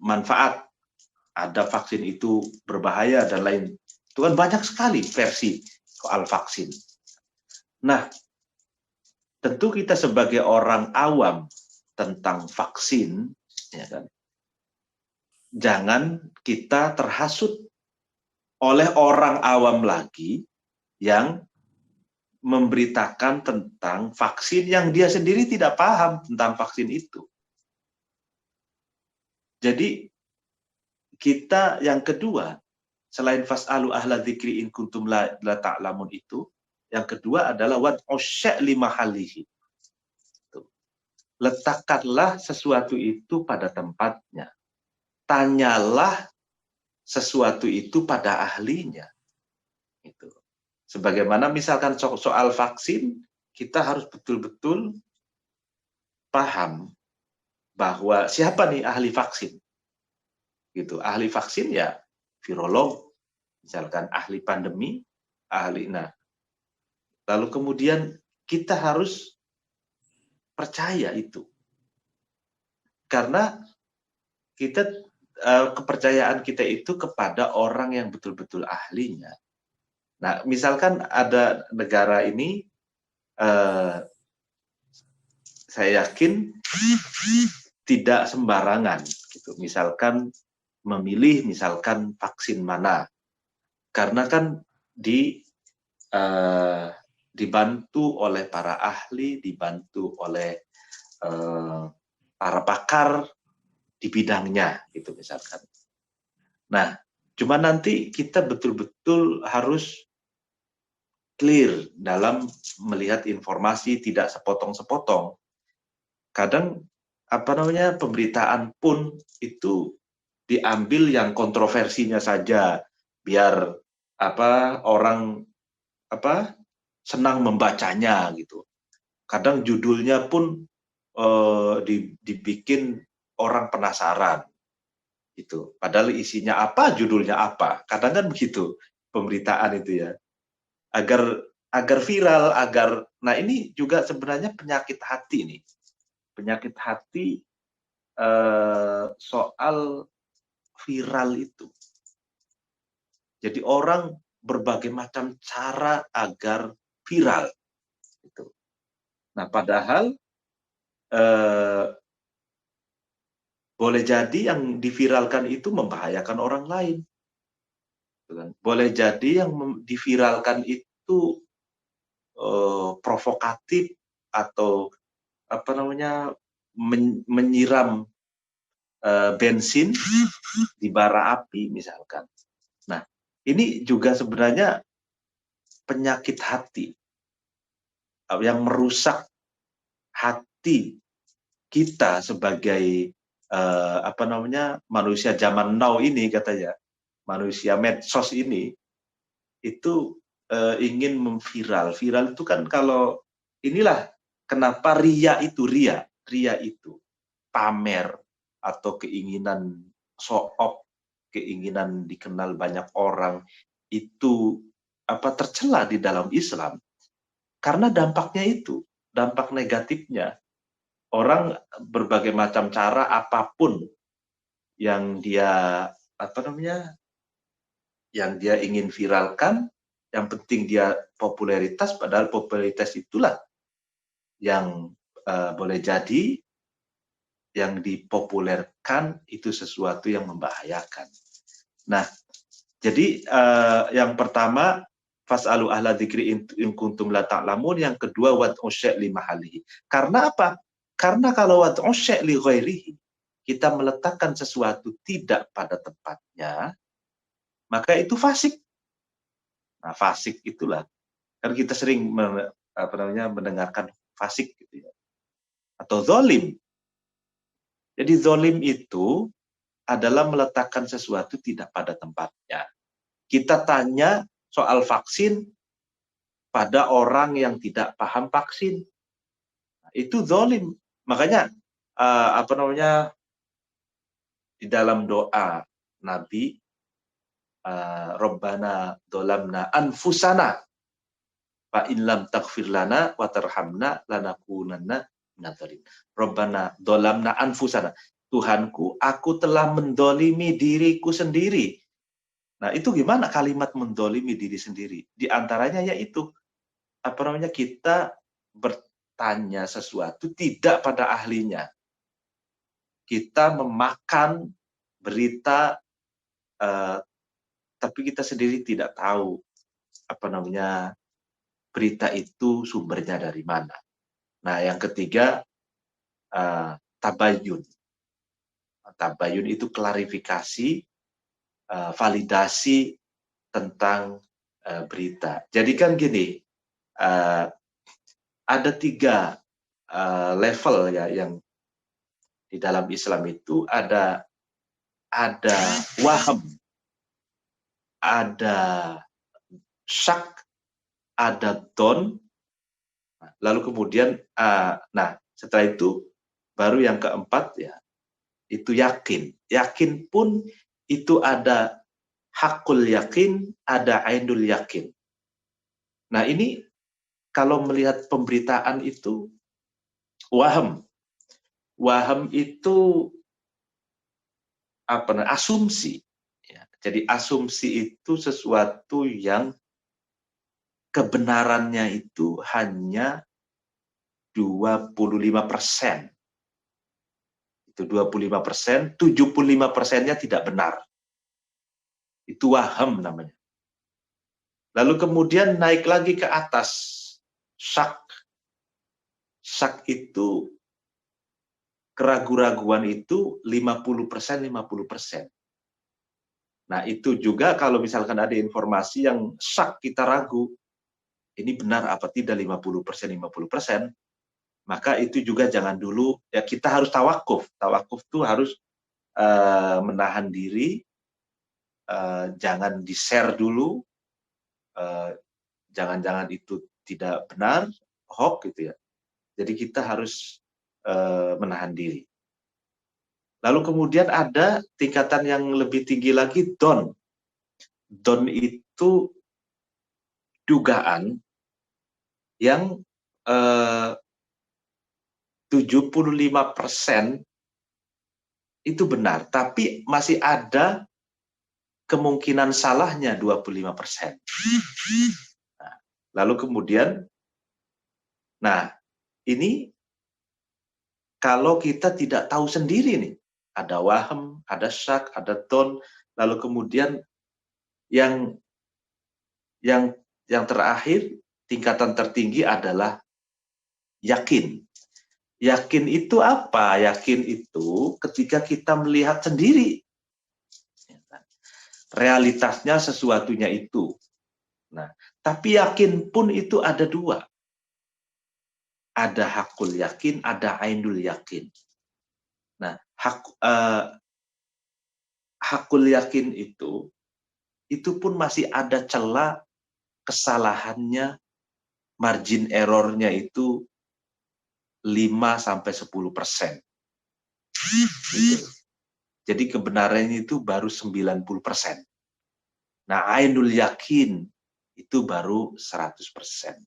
manfaat. Ada vaksin itu berbahaya dan lain. Itu kan banyak sekali versi soal vaksin. Nah, tentu kita sebagai orang awam tentang vaksin, ya kan, jangan kita terhasut oleh orang awam lagi yang memberitakan tentang vaksin yang dia sendiri tidak paham tentang vaksin itu. Jadi kita yang kedua, selain fas'alu ahla dzikri in kuntum la ta'lamun itu, yang kedua adalah wad'u syai' li mahalihi. Letakkanlah sesuatu itu pada tempatnya. Tanyalah sesuatu itu pada ahlinya. Itu. Sebagaimana misalkan soal vaksin, kita harus betul-betul paham bahwa siapa nih ahli vaksin. Gitu. Ahli vaksin ya virolog, misalkan ahli pandemi, ahli. Nah, lalu kemudian kita harus percaya itu. Karena kita kepercayaan kita itu kepada orang yang betul-betul ahlinya. Nah, misalkan ada negara ini, saya yakin tidak sembarangan, gitu. Misalkan memilih, misalkan vaksin mana, karena kan dibantu oleh para ahli, dibantu oleh para pakar di bidangnya, gitu misalkan. Nah, cuma nanti kita betul-betul harus clear dalam melihat informasi, tidak sepotong-sepotong. Kadang pemberitaan pun itu diambil yang kontroversinya saja, biar orang senang membacanya gitu. Kadang judulnya pun dibikin orang penasaran itu, padahal isinya apa, judulnya apa. Kadang kan begitu pemberitaan itu ya, agar viral, nah ini juga sebenarnya penyakit hati nih, penyakit hati soal viral itu. Jadi orang berbagai macam cara agar viral itu. Nah, padahal boleh jadi yang diviralkan itu membahayakan orang lain. Boleh jadi yang diviralkan itu provokatif atau menyiram bensin di bara api misalkan. Nah, ini juga sebenarnya penyakit hati yang merusak hati kita sebagai manusia zaman now ini, katanya manusia medsos ini itu ingin memviral. Viral itu kan, kalau inilah kenapa ria itu pamer atau keinginan show off, keinginan dikenal banyak orang, itu tercela di dalam Islam karena dampaknya itu, dampak negatifnya. Orang berbagai macam cara apapun yang dia yang dia ingin viralkan, yang penting dia popularitas, padahal popularitas itulah yang boleh jadi yang dipopulerkan itu sesuatu yang membahayakan. Nah, jadi yang pertama fas'alu ahla dzikri in kuntum la ta'lamun, yang kedua wad'u syai' li mahalihi. Karena apa? Karena kalau wad'u syai' li ghairihi, kita meletakkan sesuatu tidak pada tempatnya, maka itu fasik. Nah, fasik itulah kan kita sering mendengarkan fasik gitu ya. Atau zalim. Jadi zalim itu adalah meletakkan sesuatu tidak pada tempatnya. Kita tanya soal vaksin pada orang yang tidak paham vaksin. Nah, itu zalim. Makanya di dalam doa Nabi, Rabbana dolamna anfusana fa in lam taghfir lana wa tarhamna lanakunanna minadh-dhalimin. Rabbana dolamna anfusana. Tuhanku, aku telah mendolimi diriku sendiri. Nah, itu gimana kalimat mendolimi diri sendiri? Di antaranya yaitu kita bertanya sesuatu tidak pada ahlinya. Kita memakan berita tapi kita sendiri tidak tahu berita itu sumbernya dari mana. Nah, yang ketiga tabayun. Tabayun itu klarifikasi, validasi tentang berita. Jadi kan gini, ada 3 level ya yang di dalam Islam itu ada waham, ada syak, ada don, lalu kemudian setelah itu baru yang keempat ya itu yakin. Yakin pun itu ada hakul yakin, ada ainul yakin. Nah, ini kalau melihat pemberitaan itu waham. Waham itu asumsi. Ya, jadi asumsi itu sesuatu yang kebenarannya itu hanya 25%. Itu 25%, 75%-nya tidak benar. Itu waham namanya. Lalu kemudian naik lagi ke atas, syak. Syak itu keraguan-raguan itu 50%. Nah, itu juga kalau misalkan ada informasi yang syak kita ragu, ini benar apa tidak 50%, maka itu juga jangan dulu, ya kita harus tawakuf. Tawakuf itu harus menahan diri, jangan di-share dulu, jangan-jangan itu tidak benar, hoax gitu ya. Jadi kita harus menahan diri. Lalu kemudian ada tingkatan yang lebih tinggi lagi, don. Don itu dugaan yang 75% itu benar, tapi masih ada kemungkinan salahnya 25%. Nah, lalu kemudian, ini kalau kita tidak tahu sendiri nih, ada waham, ada syak, ada don, lalu kemudian yang terakhir, tingkatan tertinggi adalah yakin. Yakin itu apa? Yakin itu ketika kita melihat sendiri. Realitasnya sesuatunya itu. Nah, tapi yakin pun itu ada 2. Ada hakul yakin, ada ainul yakin. Nah, hakul yakin itu pun masih ada celah kesalahannya, margin errornya itu 5-10%. Gitu. Jadi kebenarannya itu baru 90%. Nah, ainul yakin itu baru 100%.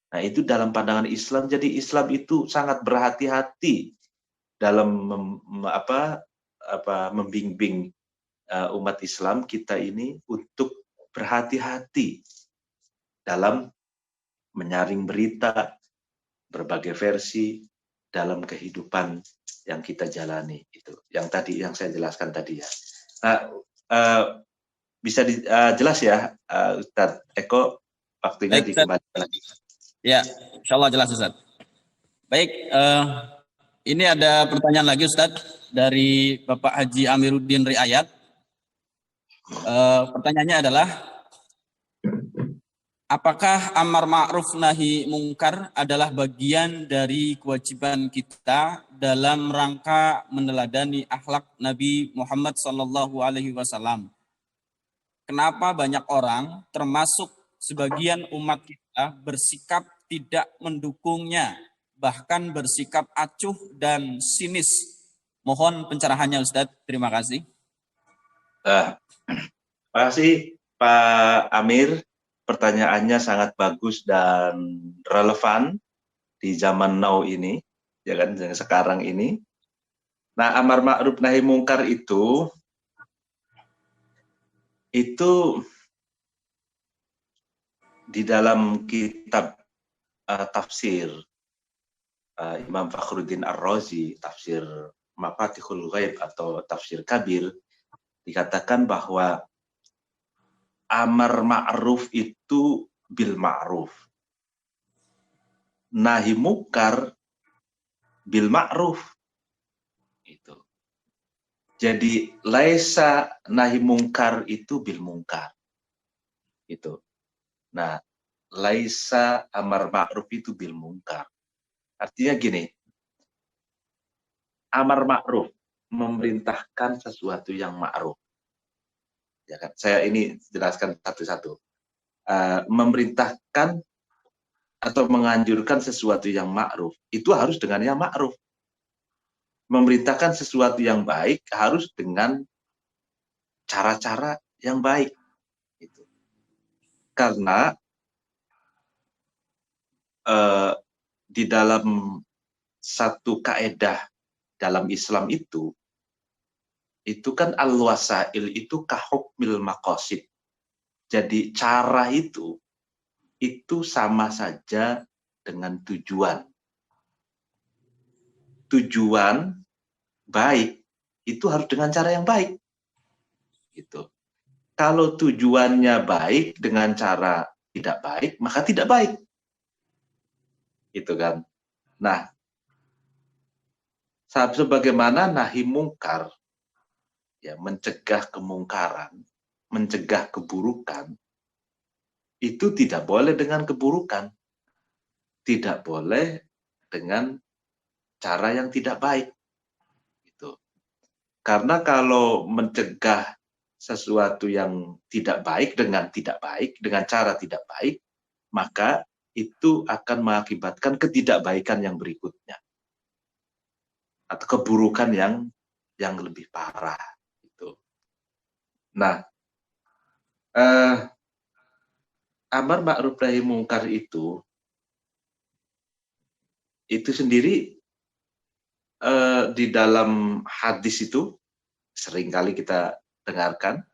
Nah, itu dalam pandangan Islam. Jadi Islam itu sangat berhati-hati dalam membimbing umat Islam kita ini untuk berhati-hati dalam menyaring berita, berbagai versi dalam kehidupan yang kita jalani. Itu yang tadi yang saya jelaskan tadi ya. Nah, bisa jelas ya, Ustadz Eko, waktunya Baik, Ustaz. dikembalikan lagi. Ya, insya Allah jelas, Ustaz. Baik, ini ada pertanyaan lagi, Ustaz, dari Bapak Haji Amiruddin Riayat. Pertanyaannya adalah, apakah amar ma'ruf nahi mungkar adalah bagian dari kewajiban kita dalam rangka meneladani akhlak Nabi Muhammad SAW? Kenapa banyak orang, termasuk sebagian umat kita, bersikap tidak mendukungnya, bahkan bersikap acuh dan sinis? Mohon pencerahannya, Ustadz. Terima kasih. Terima kasih Pak Amir. Pertanyaannya sangat bagus dan relevan di zaman now ini, ya kan, sekarang ini. Nah, amar ma'ruf nahi mungkar itu di dalam kitab tafsir Imam Fakhruddin Ar-Razi, tafsir Mafatihul Ghaib atau tafsir Kabir, dikatakan bahwa amar ma'ruf itu bil ma'ruf, nahi mungkar bil ma'ruf. Itu. Jadi laisa nahi mungkar itu bil mungkar. Itu. Nah, laisa amar ma'ruf itu bil mungkar. Artinya gini, amar ma'ruf memerintahkan sesuatu yang ma'ruf. Ya kan? Saya ini jelaskan satu-satu. Memerintahkan atau menganjurkan sesuatu yang ma'ruf itu harus dengan yang ma'ruf. Memerintahkan sesuatu yang baik harus dengan cara-cara yang baik. Gitu. Karena di dalam satu kaedah dalam Islam itu kan al-wasail itu kahukmil maqasid. Jadi cara itu sama saja dengan tujuan. Tujuan baik itu harus dengan cara yang baik. Gitu. Kalau tujuannya baik dengan cara tidak baik, maka tidak baik. Gitu kan. Nah, sebagaimana nahi mungkar, ya, mencegah kemungkaran, mencegah keburukan, itu tidak boleh dengan keburukan, tidak boleh dengan cara yang tidak baik. Gitu. Karena kalau mencegah sesuatu yang tidak baik, dengan cara tidak baik, maka itu akan mengakibatkan ketidakbaikan yang berikutnya atau keburukan yang lebih parah. Gitu. Nah, amar ma'ruf nahi mungkar itu sendiri di dalam hadis itu seringkali kita dengarkan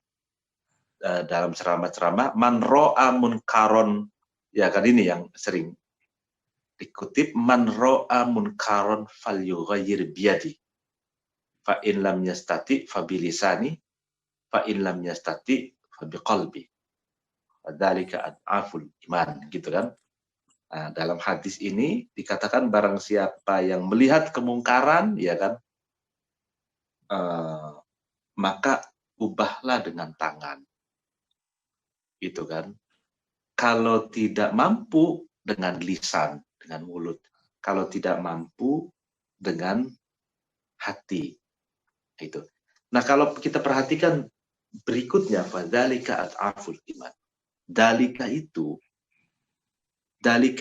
dalam ceramah-ceramah, man ro'a munkaron, ya kan, ini yang sering dikutip, man ro'a munkaron falyughayyir biyadi fa in lam yastati fa bilisani fa in lam yastati fa biqalbi wadzalika ad'aful iman, gitu kan. Nah, dalam hadis ini dikatakan barang siapa yang melihat kemungkaran, ya kan, maka ubahlah dengan tangan, gitu kan. Kalau tidak mampu, dengan lisan, dengan mulut. Kalau tidak mampu, dengan hati. Itu. Nah, kalau kita perhatikan berikutnya, fadzalika ad'aful iman. Dalika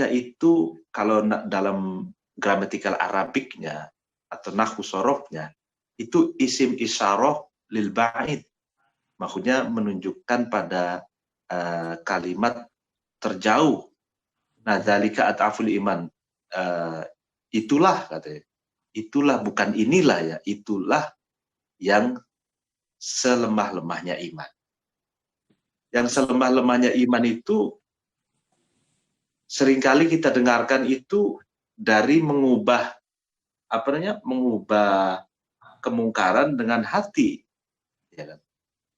itu kalau dalam gramatikal Arabiknya atau nahwu sorofnya, itu isim isyarah lil ba'id, Maksudnya menunjukkan pada kalimat terjauh. Nah, dzalika at'aful iman. Itulah katanya. Itulah, bukan inilah ya. Itulah yang selemah-lemahnya iman. Yang selemah-lemahnya iman itu seringkali kita dengarkan itu dari mengubah mengubah kemungkaran dengan hati, ya kan?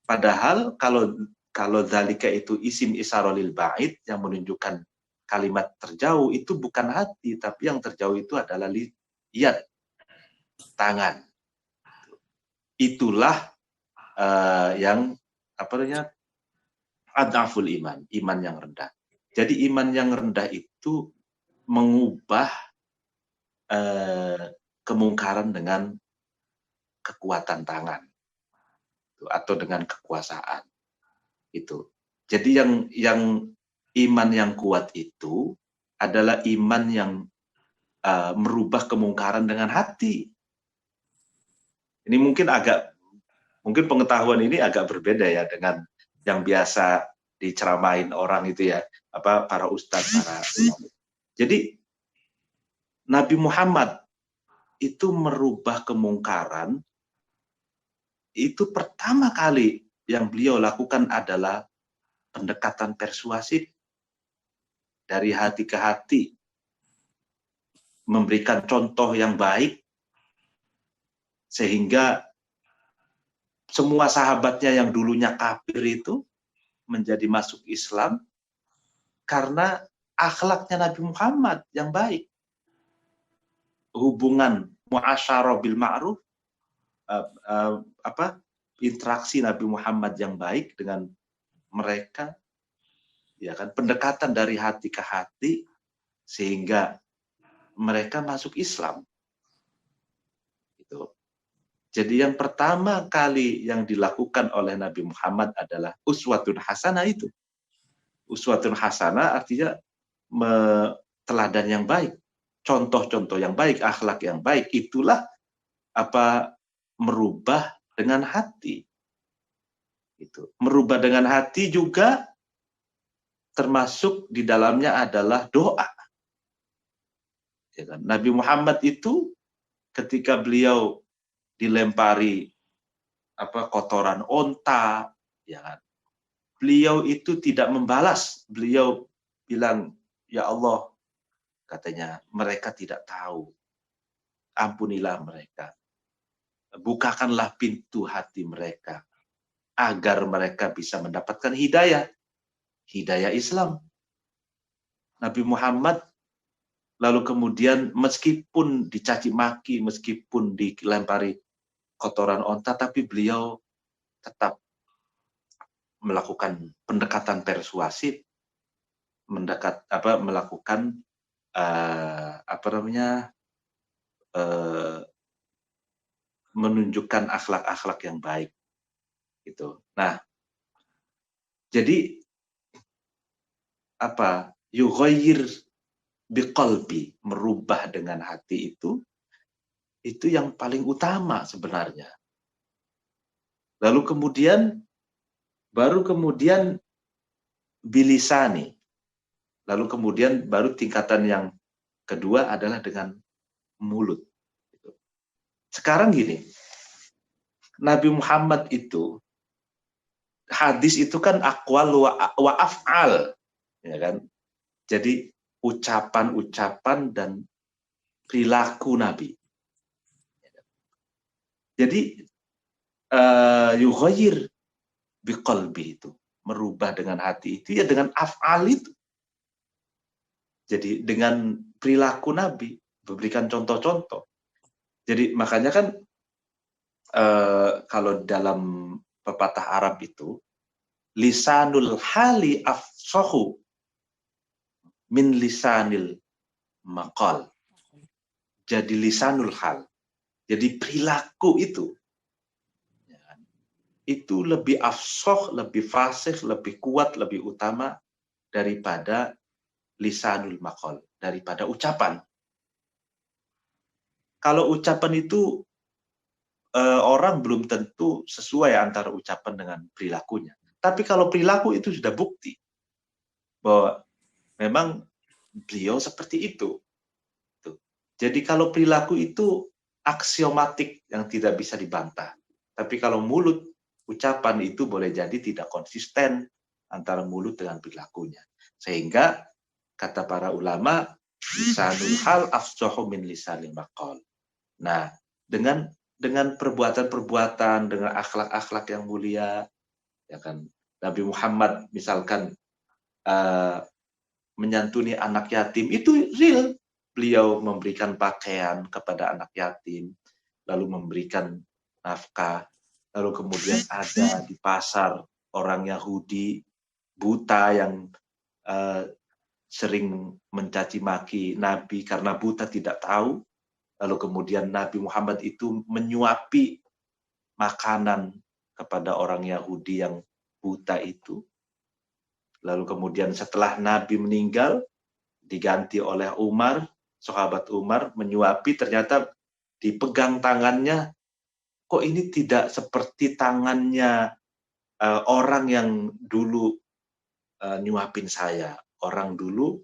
Padahal kalau dzalika itu isim isarolil ba'id yang menunjukkan kalimat terjauh, itu bukan hati, tapi yang terjauh itu adalah yad, tangan. Itulah yang adaful iman, iman yang rendah. Jadi iman yang rendah itu mengubah kemungkaran dengan kekuatan tangan atau dengan kekuasaan itu. Jadi yang iman yang kuat itu adalah iman yang merubah kemungkaran dengan hati. Ini mungkin pengetahuan ini agak berbeda ya dengan yang biasa diceramain orang itu ya, para ustadz, para ulama. Jadi Nabi Muhammad itu merubah kemungkaran, itu pertama kali yang beliau lakukan adalah pendekatan persuasif dari hati ke hati, memberikan contoh yang baik, sehingga semua sahabatnya yang dulunya kafir itu menjadi masuk Islam karena akhlaknya Nabi Muhammad yang baik. Hubungan muasyarah bil ma'ruf, interaksi Nabi Muhammad yang baik dengan mereka, ya kan, pendekatan dari hati ke hati sehingga mereka masuk Islam. Itu. Jadi yang pertama kali yang dilakukan oleh Nabi Muhammad adalah uswatun hasanah itu. Uswatun hasanah artinya teladan yang baik, contoh-contoh yang baik, akhlak yang baik. Itulah merubah dengan hati. Itu. Merubah dengan hati juga termasuk di dalamnya adalah doa. Ya kan? Nabi Muhammad itu ketika beliau dilempari kotoran onta, ya kan, beliau itu tidak membalas. Beliau bilang, ya Allah, katanya, mereka tidak tahu. Ampunilah mereka. Bukakanlah pintu hati mereka agar mereka bisa mendapatkan hidayah Islam. Nabi Muhammad lalu kemudian meskipun dicaci maki, meskipun dilempari kotoran onta, tapi beliau tetap melakukan pendekatan persuasif, melakukan menunjukkan akhlak-akhlak yang baik. Gitu. Nah, jadi yughayyir biqalbi, merubah dengan hati itu yang paling utama sebenarnya. Lalu baru kemudian bilisani. Lalu kemudian baru tingkatan yang kedua adalah dengan mulut. Sekarang gini, Nabi Muhammad itu, hadis itu kan aqwal wa af'al, ya kan? Jadi ucapan-ucapan dan perilaku Nabi. Jadi yughayyir biqalbi itu, merubah dengan hati itu ya dengan af'al itu. Jadi dengan perilaku Nabi, memberikan contoh-contoh. Jadi makanya kan kalau dalam pepatah Arab itu, lisanul hali afsahu min lisanil maqal. Jadi lisanul hal. Jadi perilaku itu lebih afsah, lebih fasih, lebih kuat, lebih utama daripada lisanul maqal, daripada ucapan. Kalau ucapan itu orang belum tentu sesuai antara ucapan dengan perilakunya. Tapi kalau perilaku itu sudah bukti bahwa memang beliau seperti itu. Jadi kalau perilaku itu aksiomatik yang tidak bisa dibantah. Tapi kalau mulut, ucapan itu boleh jadi tidak konsisten antara mulut dengan perilakunya. Sehingga kata para ulama, lisanul hal afsahu min lisanil maqal. Nah, dengan perbuatan-perbuatan, dengan akhlak-akhlak yang mulia, ya kan, Nabi Muhammad misalkan menyantuni anak yatim, itu real. Beliau memberikan pakaian kepada anak yatim, lalu memberikan nafkah, lalu kemudian ada di pasar orang Yahudi buta yang sering mencaci maki Nabi karena buta tidak tahu, lalu kemudian Nabi Muhammad itu menyuapi makanan kepada orang Yahudi yang buta itu. Lalu kemudian setelah Nabi meninggal, diganti oleh Umar, sahabat Umar menyuapi, ternyata dipegang tangannya, kok ini tidak seperti tangannya orang yang dulu nyuapin saya. Orang dulu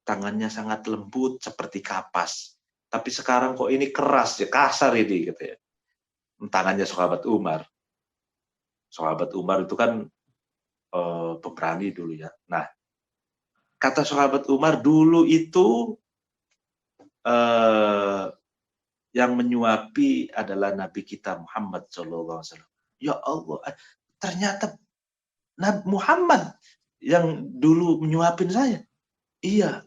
tangannya sangat lembut seperti kapas. Tapi sekarang kok ini keras, ya kasar ini, gitu ya. Tangannya sahabat Umar. Sahabat Umar itu kan pemberani dulu ya. Nah, kata sahabat Umar dulu itu yang menyuapi adalah Nabi kita Muhammad SAW. Ya Allah, ternyata Nabi Muhammad yang dulu menyuapin saya. Iya.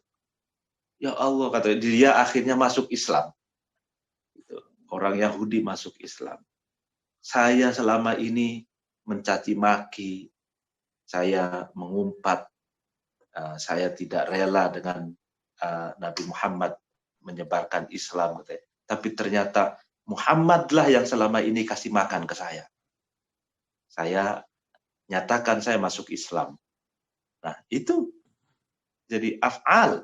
Ya Allah, kata dia, akhirnya masuk Islam. Orang Yahudi masuk Islam. Saya selama ini mencaci maki, saya mengumpat, saya tidak rela dengan Nabi Muhammad menyebarkan Islam, katanya. Tapi ternyata Muhammadlah yang selama ini kasih makan ke saya. Saya nyatakan saya masuk Islam. Nah, itu jadi af'al,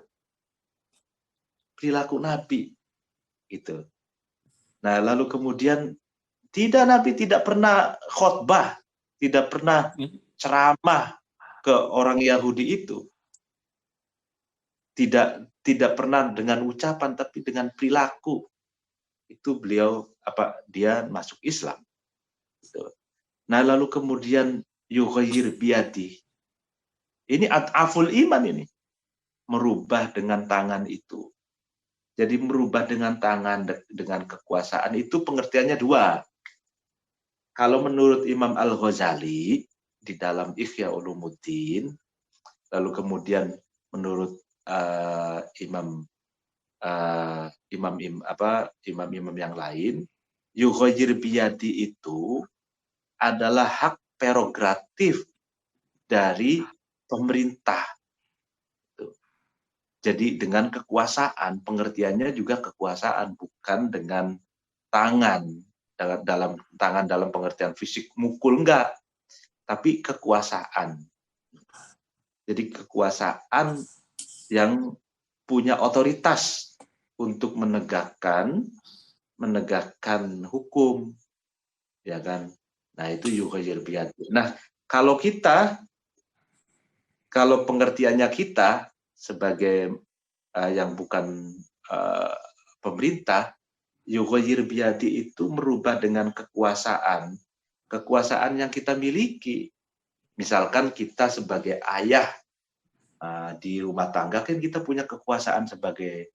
perilaku Nabi itu. Nah, lalu kemudian Nabi tidak pernah khotbah, tidak pernah ceramah ke orang Yahudi itu. Tidak pernah dengan ucapan, tapi dengan perilaku. Itu beliau dia masuk Islam. Nah, lalu kemudian yughayyir biyadi. Ini at'aful iman ini. Merubah dengan tangan itu. Jadi merubah dengan tangan, dengan kekuasaan itu pengertiannya dua. Kalau menurut Imam Al-Ghazali di dalam Ihya Ulumuddin, lalu kemudian menurut imam-imam yang lain, yughayyir biyadi itu adalah hak prerogatif dari pemerintah. Jadi dengan kekuasaan, pengertiannya juga kekuasaan, bukan dengan tangan, dalam pengertian fisik, mukul enggak, tapi kekuasaan. Jadi kekuasaan yang punya otoritas untuk menegakkan hukum, ya kan? Nah, itu yughayyir biyadi. Nah, kalau pengertiannya kita sebagai yang bukan pemerintah, yughayyir biyadi itu merubah dengan kekuasaan yang kita miliki. Misalkan kita sebagai ayah di rumah tangga, kan kita punya kekuasaan sebagai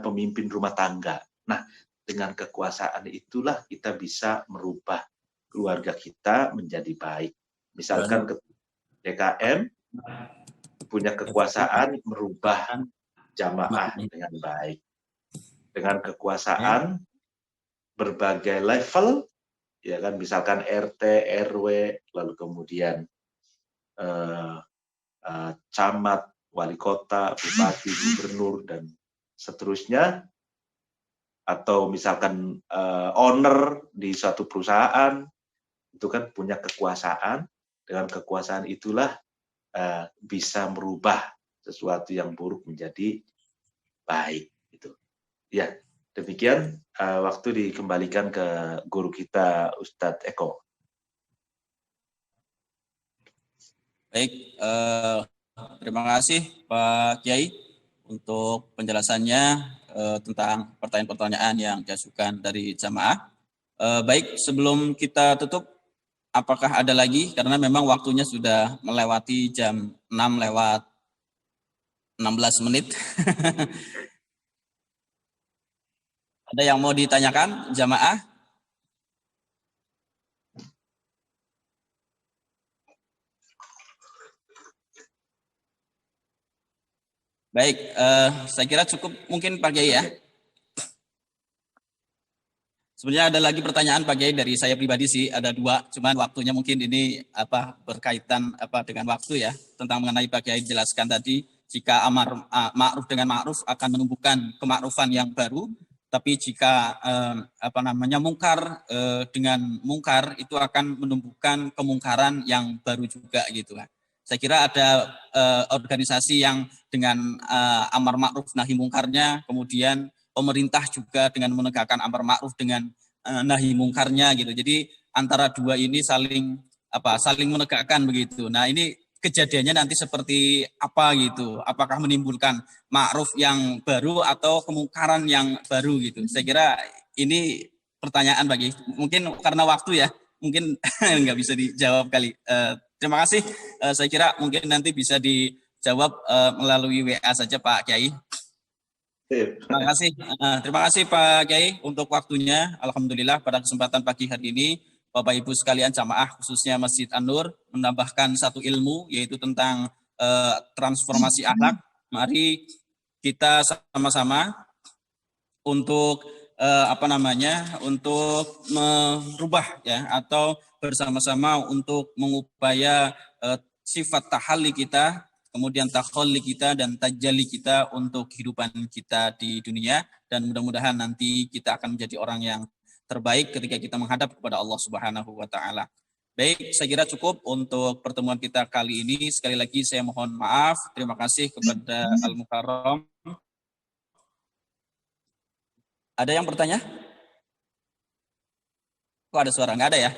pemimpin rumah tangga. Nah, dengan kekuasaan itulah kita bisa merubah keluarga kita menjadi baik. Misalkan DKM punya kekuasaan merubah jamaah dengan baik. Dengan kekuasaan berbagai level, ya kan, misalkan RT, RW, lalu kemudian camat, wali kota, bupati, gubernur, dan seterusnya, atau misalkan owner di suatu perusahaan, itu kan punya kekuasaan. Dengan kekuasaan itulah bisa merubah sesuatu yang buruk menjadi baik. Gitu. Ya, Demikian, waktu dikembalikan ke guru kita Ustadz Eko. Baik, terima kasih Pak Kiai untuk penjelasannya tentang pertanyaan-pertanyaan yang diajukan dari jamaah. Baik, sebelum kita tutup, apakah ada lagi? Karena memang waktunya sudah melewati jam 6 lewat 16 menit. Ada yang mau ditanyakan, jamaah? Baik, saya kira cukup mungkin Pak Kiai ya. Sebenarnya ada lagi pertanyaan Pak Kiai dari saya pribadi sih, ada 2, cuman waktunya mungkin ini berkaitan dengan waktu ya, tentang mengenai Pak Kiai jelaskan tadi, jika amar ma'ruf dengan ma'ruf akan menumbuhkan kemakrufan yang baru, tapi jika mungkar dengan mungkar itu akan menumbuhkan kemungkaran yang baru juga gitu kan. Saya kira ada organisasi yang dengan amar ma'ruf nahi mungkarnya, kemudian pemerintah juga dengan menegakkan amar ma'ruf dengan nahi mungkarnya gitu. Jadi antara dua ini saling menegakkan begitu. Nah, ini kejadiannya nanti seperti apa gitu? Apakah menimbulkan ma'ruf yang baru atau kemungkaran yang baru gitu? Saya kira ini pertanyaan bagi mungkin karena waktu ya, mungkin nggak bisa dijawab kali. Terima kasih. Saya kira mungkin nanti bisa dijawab melalui WA saja Pak Kiai. Terima kasih Pak Kiai untuk waktunya. Alhamdulillah pada kesempatan pagi hari ini Bapak Ibu sekalian jamaah khususnya Masjid An-Nur menambahkan satu ilmu yaitu tentang transformasi akhlak. Mari kita sama-sama untuk untuk merubah ya atau bersama-sama untuk mengupaya sifat tahalli kita, kemudian takhalli kita dan tajalli kita untuk kehidupan kita di dunia, dan mudah-mudahan nanti kita akan menjadi orang yang terbaik ketika kita menghadap kepada Allah Subhanahu wa taala. Baik, saya kira cukup untuk pertemuan kita kali ini. Sekali lagi saya mohon maaf. Terima kasih kepada Al-Mukarram. Ada yang bertanya? Kok ada suara? Nggak ada ya?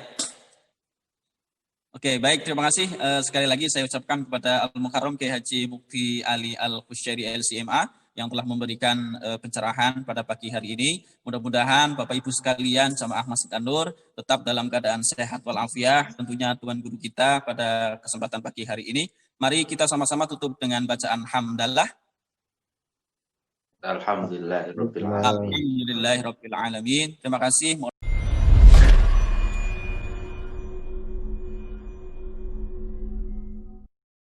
Oke, baik. Terima kasih. Sekali lagi saya ucapkan kepada Al-Mukarram Kiai Haji Mukti Ali Al-Khusyari LCMA yang telah memberikan pencerahan pada pagi hari ini. Mudah-mudahan Bapak Ibu sekalian jamaah Masjid An-Nur tetap dalam keadaan sehat walafiat. Tentunya Tuhan Guru kita pada kesempatan pagi hari ini. Mari kita sama-sama tutup dengan bacaan hamdalah. Alhamdulillahirabbil alamin. Alhamdulillahirabbil alamin. Terima kasih.